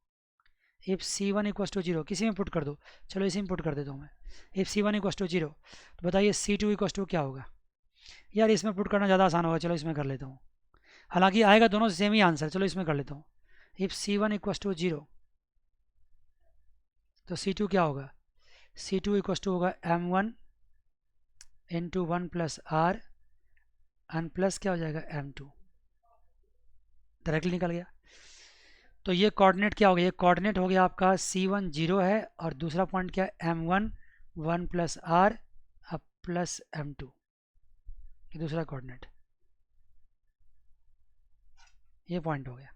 इफ़ C1 इक्वस टू 0, किसी में पुट कर दो, चलो इसी में पुट कर देता हूँ मैं, इफ़ C1 इक्वस टू 0, तो बताइए C2 इक्वस टू क्या होगा। यार इसमें पुट करना ज़्यादा आसान होगा, चलो इसमें कर लेता हूँ। हालांकि आएगा दोनों से सेम ही आंसर, चलो इसमें कर लेता हूँ। इफ़ C1 इक्वस टू 0, तो C2 क्या होगा, C2 इक्वस टू होगा M1 into 1 plus R n plus क्या हो जाएगा M2। डायरेक्टली निकल गया। तो ये कोऑर्डिनेट क्या हो गया, ये कोऑर्डिनेट हो गया आपका C1 0 है, और दूसरा पॉइंट क्या है M1 1 प्लस आर अब प्लस M2, ये दूसरा कोऑर्डिनेट, ये पॉइंट हो गया।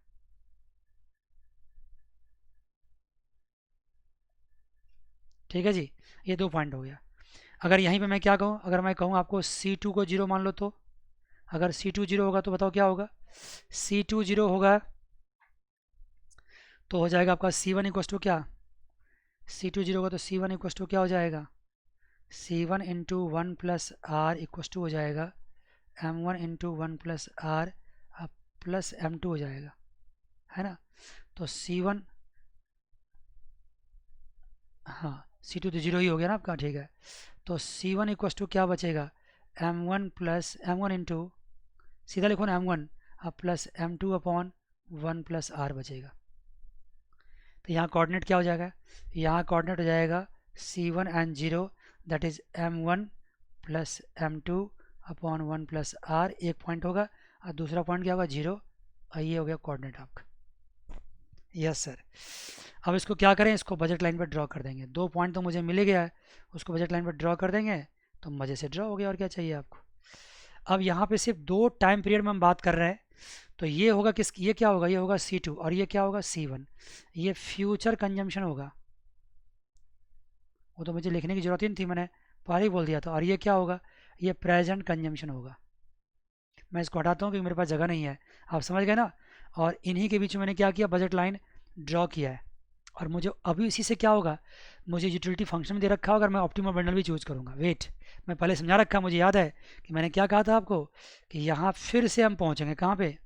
ठीक है जी, ये 2 पॉइंट हो गया। अगर यहीं पे मैं क्या कहूँ, अगर मैं कहूँ आपको C2 को 0 मान लो, तो अगर C2 0 होगा तो बताओ क्या होगा, C2 0 होगा तो हो जाएगा आपका C1 इक्वस टू क्या, C2 0 होगा तो C1 इक्वस टू क्या हो जाएगा, C1 into 1 plus R equals to हो जाएगा M1 into 1 plus are plus M2 हो जाएगा, है ना। तो C1, हाँ C2 तो 0 ही हो गया ना आपका, ठीक है। तो C1 इक्वस टू क्या बचेगा, M1 प्लस M1 इंटू, सीधा लिखो ना M1 अब plus M2 upon 1 plus are बचेगा। तो यहाँ कोऑर्डिनेट क्या हो जाएगा, यहाँ कोऑर्डिनेट हो जाएगा C1 and 0, that is M1 plus M2 upon 1 plus R, एक पॉइंट होगा, और दूसरा पॉइंट क्या होगा 0, और ये हो गया कोऑर्डिनेट आपका। Yes sir. अब इसको क्या करें, इसको बजट लाइन पर ड्रॉ कर देंगे। 2 पॉइंट तो मुझे मिल ही गया है, उसको बजट लाइन पर ड्रॉ कर देंगे तो मज़े से ड्रॉ हो गया, और क्या चाहिए आपको। अब यहाँ पे सिर्फ 2 टाइम पीरियड में हम बात कर रहे हैं, तो ये होगा किस, ये क्या होगा, ये होगा C2 और ये क्या होगा C1। ये फ्यूचर कंजम्पशन होगा, वो तो मुझे लिखने की ज़रूरत ही नहीं थी, मैंने पहले ही बोल दिया था। और ये क्या होगा, ये प्रेजेंट कंजम्पशन होगा। मैं इसको हटाता हूँ क्योंकि मेरे पास जगह नहीं है, आप समझ गए ना। और इन्हीं के बीच में मैंने क्या किया, बजट लाइन ड्रॉ किया है। और मुझे अभी इसी से क्या होगा, मुझे यूटिलिटी फंक्शन में दे रखा होगा, अगर मैं ऑप्टिमल बंडल भी चूज़ करूँगा। वेट, मैं पहले समझा रखा, मुझे याद है कि मैंने क्या कहा था आपको, कि यहाँ फिर से हम पहुँचेंगे कहाँ पे,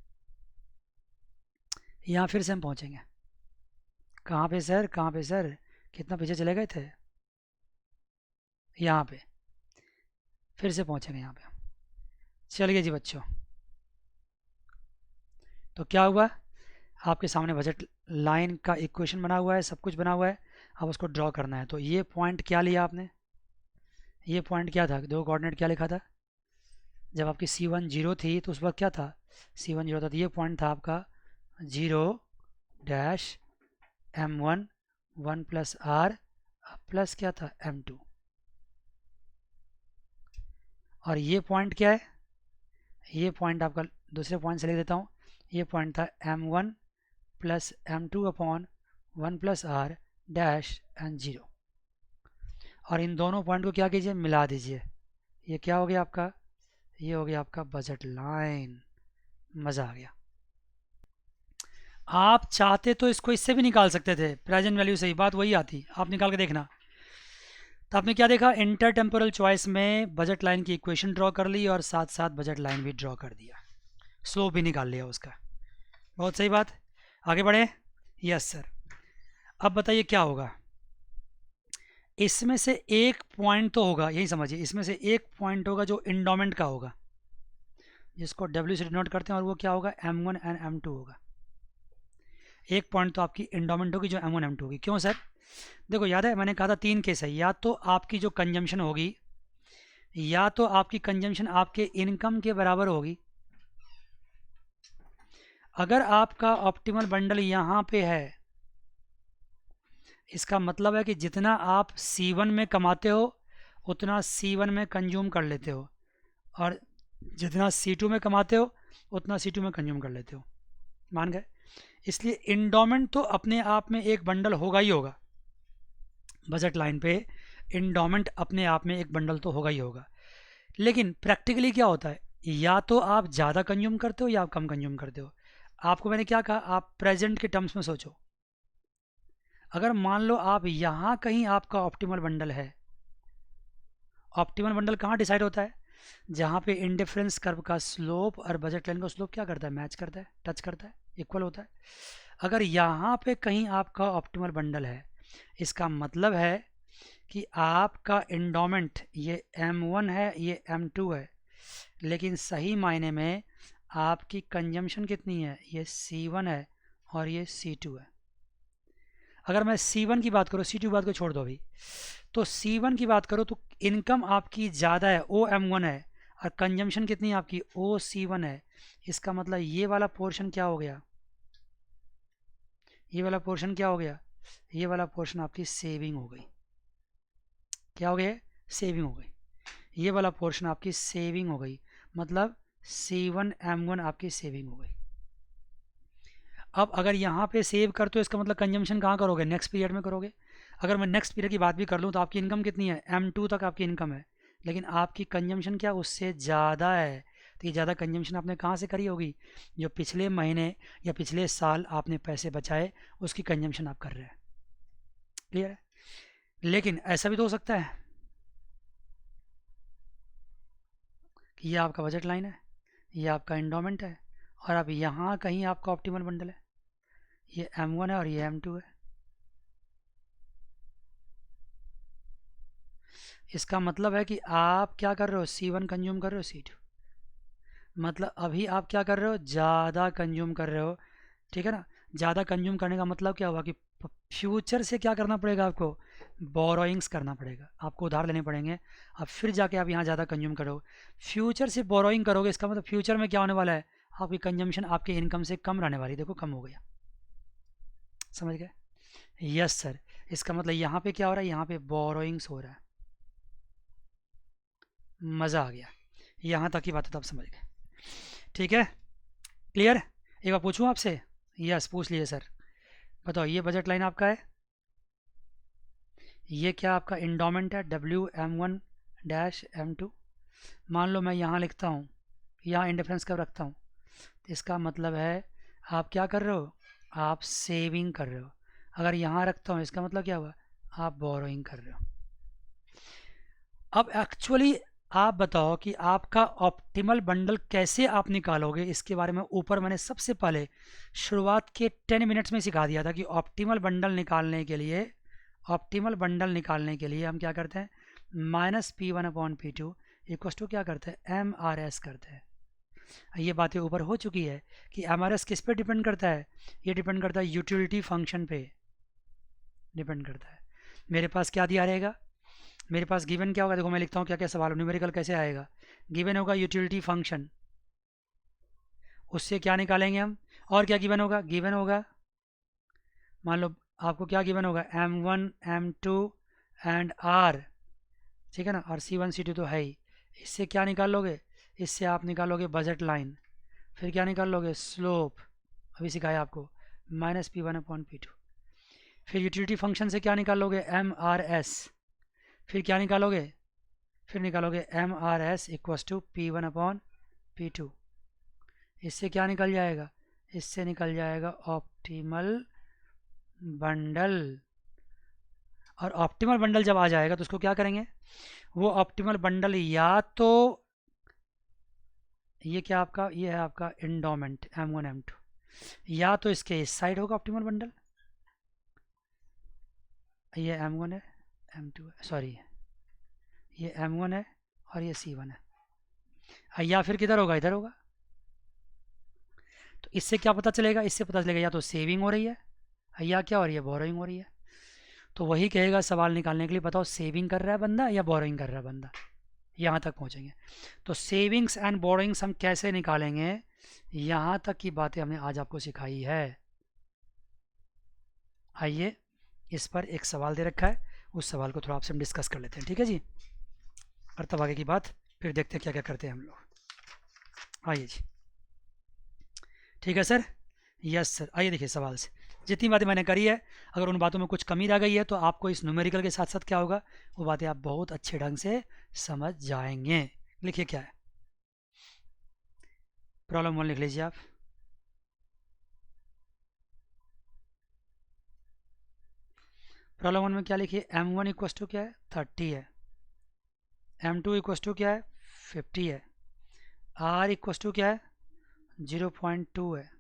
यहाँ फिर से हम पहुँचेंगे कहाँ पे सर, कहाँ पे सर, कितना पीछे चले गए थे, यहाँ पे फिर से पहुँचेंगे यहाँ पे। चलिए जी बच्चों, तो क्या हुआ, आपके सामने बजट लाइन का इक्वेशन बना हुआ है, सब कुछ बना हुआ है, अब उसको ड्रॉ करना है। तो ये पॉइंट क्या लिया आपने, ये पॉइंट क्या था, दो कोऑर्डिनेट क्या लिखा था, जब आपकी C1 0 थी तो उस वक्त क्या था, C1 0 था, तो ये पॉइंट था आपका 0-M1 1 प्लस आर प्लस क्या था M2। और ये पॉइंट क्या है, ये पॉइंट आपका दूसरे पॉइंट से लिख देता हूँ, ये पॉइंट था M1 plus M2 upon 1 plus R dash and 0। और इन दोनों पॉइंट को क्या कीजिए, मिला दीजिए, ये क्या हो गया आपका, ये हो गया आपका बजट लाइन। मज़ा आ गया। आप चाहते तो इसको इससे भी निकाल सकते थे, प्रेजेंट वैल्यू से ही बात वही आती, आप निकाल के देखना। तो आपने क्या देखा, इंटर टेम्पोरल चॉइस में बजट लाइन की इक्वेशन ड्रॉ कर ली और साथ साथ बजट लाइन भी ड्रॉ कर दिया, स्लोप भी निकाल लिया उसका। बहुत सही बात, आगे बढ़े। Yes sir. अब बताइए क्या होगा, इसमें से एक पॉइंट तो होगा, यही समझिए, इसमें से एक पॉइंट होगा जो इंडोमेंट का होगा, जिसको W से डिनोट करते हैं, और वो क्या होगा, M1 एंड M2 होगा। एक पॉइंट तो आपकी इंडोमेंट होगी जो M1 M2 होगी। क्यों सर, देखो याद है मैंने कहा था 3 केस है, या तो आपकी जो कंजम्पशन होगी, या तो आपकी कंजम्पशन आपके इनकम के बराबर होगी। अगर आपका ऑप्टिमल बंडल यहाँ पे है, इसका मतलब है कि जितना आप C1 में कमाते हो उतना C1 में कंज्यूम कर लेते हो, और जितना C2 में कमाते हो उतना C2 में कंज्यूम कर लेते हो। मान गए। इसलिए इंडोमेंट तो अपने आप में एक बंडल होगा ही होगा, बजट लाइन पे इंडोमेंट अपने आप में एक बंडल तो होगा ही होगा। लेकिन प्रैक्टिकली क्या होता है, या तो आप ज़्यादा कंज्यूम करते हो या आप कम कंज्यूम करते हो। आपको मैंने क्या कहा, आप प्रेजेंट के टर्म्स में सोचो। अगर मान लो आप यहाँ कहीं आपका ऑप्टिमल बंडल है, ऑप्टिमल बंडल कहाँ डिसाइड होता है, जहाँ पे इंडिफरेंस कर्व का स्लोप और बजट लाइन का स्लोप क्या करता है, मैच करता है, टच करता है, इक्वल होता है। अगर यहाँ पे कहीं आपका ऑप्टिमल बंडल है, इसका मतलब है कि आपका इंडोमेंट ये M1 है, ये M2 है, लेकिन सही मायने में आपकी कंजम्पशन कितनी है, ये C1 है और ये C2 है। अगर मैं C1 की बात करूँ, C2 की बात को छोड़ दो अभी, तो C1 की बात करो तो इनकम आपकी ज़्यादा है, OM1 है, और कंजम्पशन कितनी है आपकी, OC1 है। इसका मतलब ये वाला पोर्शन क्या हो गया, ये वाला पोर्शन क्या हो गया, ये वाला पोर्शन आपकी सेविंग हो गई। क्या हो गया, सेविंग हो गई। ये वाला पोर्शन आपकी सेविंग हो गई, मतलब C1M1 आपकी सेविंग हो गई। अब अगर यहाँ पे सेव करते हो, इसका मतलब कंजम्पशन कहाँ करोगे, नेक्स्ट पीरियड में करोगे। अगर मैं नेक्स्ट पीरियड की बात भी कर लूँ तो आपकी इनकम कितनी है, M2 तक आपकी इनकम है, लेकिन आपकी कंजम्पशन क्या उससे ज़्यादा है। तो ये ज़्यादा कंजम्पशन आपने कहाँ से करी होगी, जो पिछले महीने या पिछले साल आपने पैसे बचाए उसकी कंजम्पशन आप कर रहे हैं। क्लियर है। लेकिन ऐसा भी तो हो सकता है कि ये आपका बजट लाइन है, ये आपका इंडोमेंट है, और अब यहाँ कहीं आपका ऑप्टिमल बंडल है, ये M1 है और ये M2 है। इसका मतलब है कि आप क्या कर रहे हो, C1 कंज्यूम कर रहे हो, C2, मतलब अभी आप क्या कर रहे हो, ज़्यादा कंज्यूम कर रहे हो। ठीक है ना। ज़्यादा कंज्यूम करने का मतलब क्या हुआ कि फ्यूचर से क्या करना पड़ेगा आपको, बोरोइंग्स करना पड़ेगा, आपको उधार लेने पड़ेंगे। अब फिर जाके आप यहाँ ज़्यादा कंज्यूम करो, फ्यूचर से बोरोइंग करोगे, इसका मतलब फ्यूचर में क्या होने वाला है, आपकी कंजम्पशन आपके इनकम से कम रहने वाली। देखो कम हो गया। समझ गए? Yes sir. इसका मतलब यहाँ पे क्या हो रहा है, यहाँ पे बोरोइंग्स हो रहा है। मज़ा आ गया, यहाँ तक की बात तो आप समझ गए। ठीक है, क्लियर? एक बार पूछूँ आपसे? यस, पूछ लीजिए सर। बताओ, ये बजट लाइन आपका है, ये क्या आपका इंडोमेंट है, WM1-M2। मान लो मैं यहाँ लिखता हूँ, यहाँ इंडिफरेंस कब रखता हूँ, तो इसका मतलब है आप क्या कर रहे हो, आप सेविंग कर रहे हो। अगर यहाँ रखता हूँ इसका मतलब क्या हुआ, आप बोरोइंग कर रहे हो। अब एक्चुअली आप बताओ कि आपका ऑप्टिमल बंडल कैसे आप निकालोगे, इसके बारे में ऊपर मैंने सबसे पहले शुरुआत के 10 मिनट्स में सिखा दिया था कि ऑप्टिमल बंडल निकालने के लिए, ऑप्टिमल बंडल निकालने के लिए हम क्या करते हैं, -P1/P2 इक्वल टू क्या करते हैं, MRS करते हैं। ये बातें ऊपर हो चुकी है कि MRS किस पे डिपेंड करता है, ये डिपेंड करता है यूटिलिटी फंक्शन पे डिपेंड करता है। मेरे पास क्या दिया रहेगा, मेरे पास गिवन क्या होगा, देखो मैं लिखता हूँ क्या क्या सवाल, न्यूमेरिकल कैसे आएगा, गिवन होगा यूटिलिटी फंक्शन, उससे क्या निकालेंगे हम, और क्या गिवन होगा, गिवन होगा मान लो आपको क्या गिवन होगा, M1 M2 एंड R, ठीक है ना, और C1 C2 तो है ही। इससे क्या निकाल लोगे, इससे आप निकालोगे बजट लाइन, फिर क्या निकाल लोगे, स्लोप, अभी सिखाया आपको, -P1/P2। फिर यूटिलिटी फंक्शन से क्या निकाल लोगे, MRS, फिर क्या निकालोगे, फिर निकालोगे MRS इक्वल टू P1/P2। इससे क्या निकल जाएगा, इससे निकल जाएगा ऑप्टिमल बंडल। और ऑप्टिमल बंडल जब आ जाएगा तो उसको क्या करेंगे, वो ऑप्टिमल बंडल या तो ये क्या आपका, ये है आपका इंडोमेंट M1 M2, या तो इसके इस साइड होगा ऑप्टिमल बंडल, ये M1 है, M2 है, सॉरी ये M1 है और ये C1 है, या फिर किधर होगा, इधर होगा। तो इससे क्या पता चलेगा, इससे पता चलेगा या तो सेविंग हो रही है या क्या हो रही है, बोरोइंग हो रही है। तो वही कहेगा सवाल निकालने के लिए, बताओ सेविंग कर रहा है बंदा या बोरोइंग कर रहा है बंदा, यहाँ तक पहुँचेंगे। तो सेविंग्स एंड बोरोइंग्स हम कैसे निकालेंगे, यहाँ तक की बातें हमने आज आपको सिखाई है। आइए इस पर एक सवाल दे रखा है, उस सवाल को थोड़ा आपसे हम डिस्कस कर लेते हैं, ठीक है जी, और तब आगे की बात फिर देखते हैं क्या क्या करते हैं हम लोग। आइए जी, ठीक है सर, यस सर। आइए देखिए सवाल से जितनी बातें मैंने करी है, अगर उन बातों में कुछ कमी रह गई है तो आपको इस न्यूमेरिकल के साथ साथ क्या होगा, वो बातें आप बहुत अच्छे ढंग से समझ जाएंगे। लिखिए क्या है, प्रॉब्लम 1 लिख लीजिए आप। प्रॉब्लम 1 में क्या लिखिए, M1 इक्वल टू क्या है, 30 है, M2 इक्वल टू क्या है, 50 है, R इक्वल टू क्या है, 0.2 है।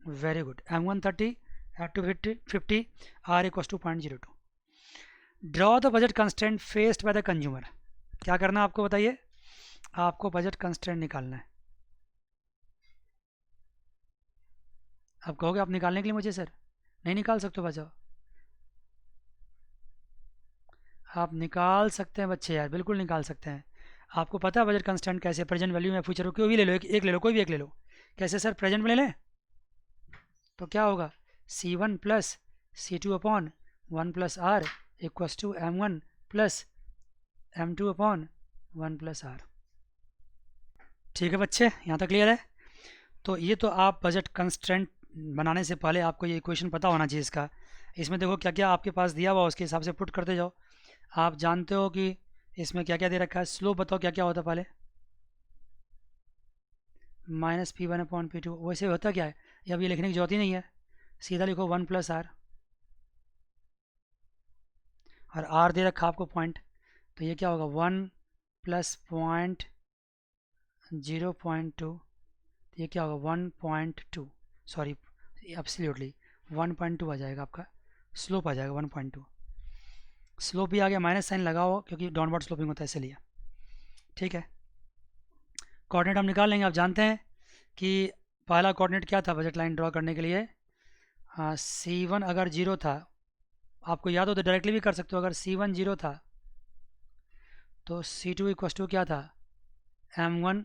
Very good, M1 30, M2 50, R equal to 0.02। Draw the budget constant faced by the consumer. क्या करना है आपको बताइए, आपको बजट कंस्टेंट निकालना है। आप कहोगे आप निकालने के लिए मुझे सर, नहीं निकाल सकते हो, बचाओ आप निकाल सकते हैं बच्चे यार, बिल्कुल निकाल सकते हैं। आपको पता है बजट कंस्टेंट कैसे, प्रेजेंट वैल्यू में फ्यूचर कोई भी ले लो, एक ले लो, कोई भी एक ले लो। कैसे सर, प्रेजेंट में ले लें तो क्या होगा, C1 plus C2/1 + R equals to M1 plus M2/1 + R। ठीक है बच्चे, यहाँ तक क्लियर है। तो ये तो आप बजट कंस्ट्रेंट बनाने से पहले आपको ये इक्वेशन पता होना चाहिए इसका। इसमें देखो क्या क्या आपके पास दिया हुआ, उसके हिसाब से पुट करते जाओ। आप जानते हो कि इसमें क्या क्या दे रखा है, स्लोप बताओ क्या क्या होता है पहले, -P1/P2। वैसे होता क्या है, ये अब ये लिखने की जरूरत ही नहीं है, सीधा लिखो 1 + R, और R दे रखा आपको पॉइंट, तो ये क्या होगा 1 + 0.2, ये क्या होगा 1.2, सॉरी एब्सोल्युटली 1.2 आ जाएगा आपका, स्लोप आ जाएगा 1.2। स्लोप भी आ गया, माइनस साइन लगाओ क्योंकि डाउनवर्ड स्लोपिंग होता है इसलिए। ठीक है, कोऑर्डिनेट हम निकाल लेंगे। आप जानते हैं कि पहला कोऑर्डिनेट क्या था बजट लाइन ड्रॉ करने के लिए, C1 अगर 0 था, आपको याद हो तो डायरेक्टली भी कर सकते हो, अगर C1 0 था तो C2 इक्वल टू क्या था, M1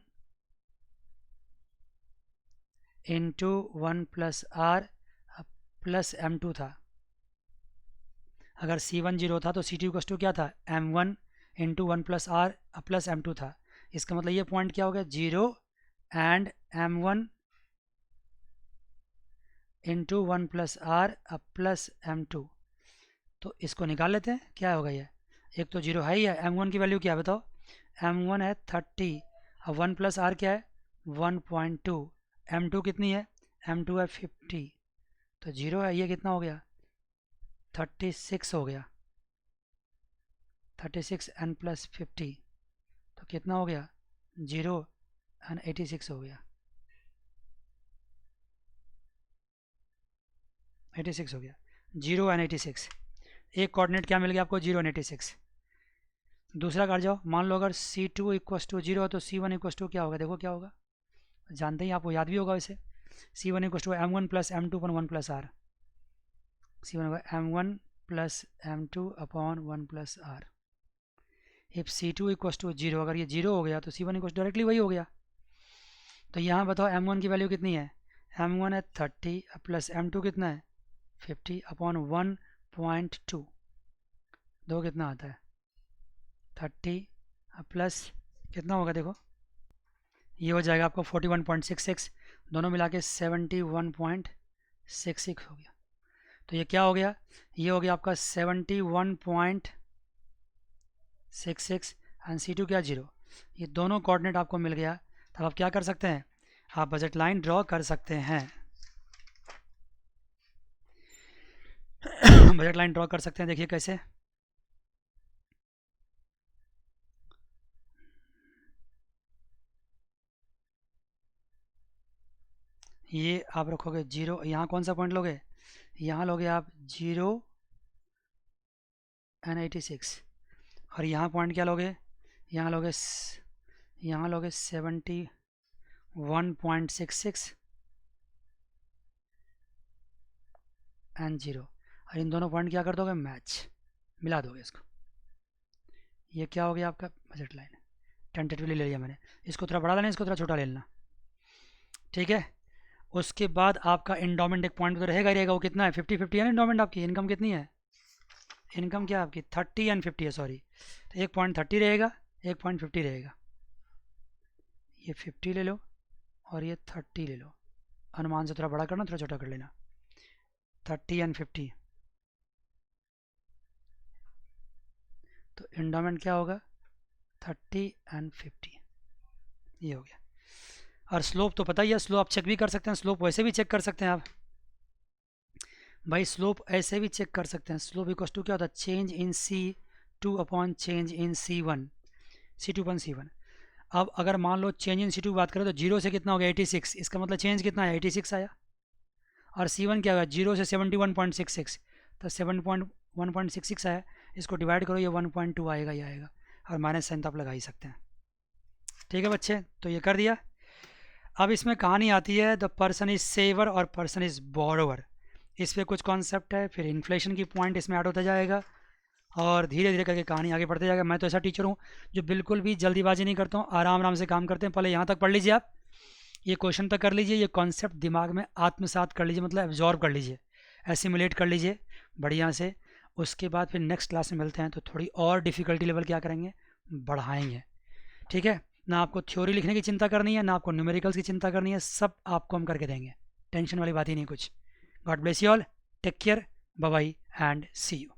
× 1 + R प्लस M2 था। अगर C1 0 था तो C2 इक्वल टू क्या था, M1 into 1 plus R plus M2 था। इसका मतलब ये पॉइंट क्या हो गया, 0 and M1 into 1 plus R plus M2। तो इसको निकाल लेते हैं, क्या होगा ये, एक तो 0 है ही है। M1 की वैल्यू क्या है बताओ, M1 है 30, अब 1 प्लस R क्या है 1.2, M2 कितनी है, M2 है 50, तो 0 है, ये कितना हो गया 36 हो गया, 36 n प्लस 50 तो कितना हो गया 0 एंड 86 हो गया, 86 हो गया, 0 एंड 86। एक कोऑर्डिनेट क्या मिल गया आपको, 0 एंड 86। दूसरा कर जाओ, मान लो अगर C2 इक्वस टू 0 तो C1 इक्वस टू क्या होगा, देखो क्या होगा, जानते ही आपको याद भी होगा वैसे, C1 equals to M1 plus M2 upon 1 plus R, C1 होगा M1 plus M2 upon 1 plus R। If C2 equals to 0, अगर ये 0 हो गया तो C1 इक्वस डायरेक्टली वही हो गया। तो यहाँ बताओ M1 की वैल्यू कितनी है, M1 है 30 प्लस M2 कितना है 50 अपॉन 1.2, दो कितना आता है 30 प्लस कितना होगा देखो, ये हो जाएगा आपको 41.66, दोनों मिला के 71.66 हो गया। तो ये क्या हो गया, ये हो गया आपका 71.66 एंड C2 क्या 0, ये दोनों कोऑर्डिनेट आपको मिल गया। तब आप क्या कर सकते हैं, आप बजट लाइन ड्रॉ कर सकते हैं बजट लाइन ड्रॉ कर सकते हैं, देखिए कैसे, ये आप रखोगे 0, यहाँ कौन सा पॉइंट लोगे, यहाँ लोगे आप 0 एंड 86, और यहाँ पॉइंट क्या लोगे, यहाँ लोगे 71.66 एंड 0, और इन दोनों पॉइंट क्या कर दोगे, मैच मिला दोगे इसको। ये क्या हो गया आपका बजट लाइन, टेंटेटिवली ले लिया मैंने, इसको थोड़ा बड़ा लेना, इसको थोड़ा छोटा ले लेना, ठीक है। उसके बाद आपका इंडोमेंट एक पॉइंट तो रहेगा ही रहेगा, वो कितना है 50-50 है ना इंडोमेंट, आपकी इनकम कितनी है, इनकम क्या है आपकी 30 एंड 50 है, सॉरी, तो एक पॉइंट 30 रहेगा, एक पॉइंट 50 रहेगा, ये 50 ले लो और ये 30 ले लो, अनुमान से थोड़ा बड़ा करना, थोड़ा छोटा कर लेना, 30 एंड 50, तो इंडोमेंट क्या होगा 30 एंड 50, ये हो गया। और स्लोप तो पता ही है, स्लोप आप चेक भी कर सकते हैं, स्लोप वैसे भी चेक कर सकते हैं आप भाई, स्लोप ऐसे भी चेक कर सकते हैं। स्लोप इक्वल टू क्या होता है, change in C2 upon change in C1, C2 upon C1। अब अगर मान लो चेंज इन C2 की बात करें तो 0 से कितना हो गया 86, इसका मतलब चेंज कितना आया 86 आया, और C1 क्या होगा 0 से 71.66, तो 7.1.66 आया, इसको डिवाइड करो, ये 1.2 आएगा, ये आएगा, और माइनस साइन तो आप लगा ही सकते हैं, ठीक है बच्चे। तो ये कर दिया। अब इसमें कहानी आती है द पर्सन इज सेवर और पर्सन इज बोरोवर, इस पर कुछ कॉन्सेप्ट है, फिर इन्फ्लेशन की पॉइंट इसमें ऐड होता जाएगा, और धीरे धीरे करके कहानी आगे बढ़ते जाएगा। मैं तो ऐसा टीचर हूँ जो बिल्कुल भी जल्दीबाजी नहीं करता हूँ, आराम आराम से काम करते हैं। पहले यहाँ तक पढ़ लीजिए आप, ये क्वेश्चन तक कर लीजिए, ये कॉन्सेप्ट दिमाग में आत्मसात कर लीजिए, मतलब एब्जॉर्ब कर लीजिए, एसिमुलेट कर लीजिए बढ़िया से। उसके बाद फिर नेक्स्ट क्लास में मिलते हैं तो थोड़ी और डिफ़िकल्टी लेवल क्या करेंगे, बढ़ाएंगे, ठीक है। ना आपको थ्योरी लिखने की चिंता करनी है, ना आपको न्यूमेरिकल्स की चिंता करनी है, सब आपको हम करके देंगे, टेंशन वाली बात ही नहीं कुछ। God bless you all, take care, bye bye and see you.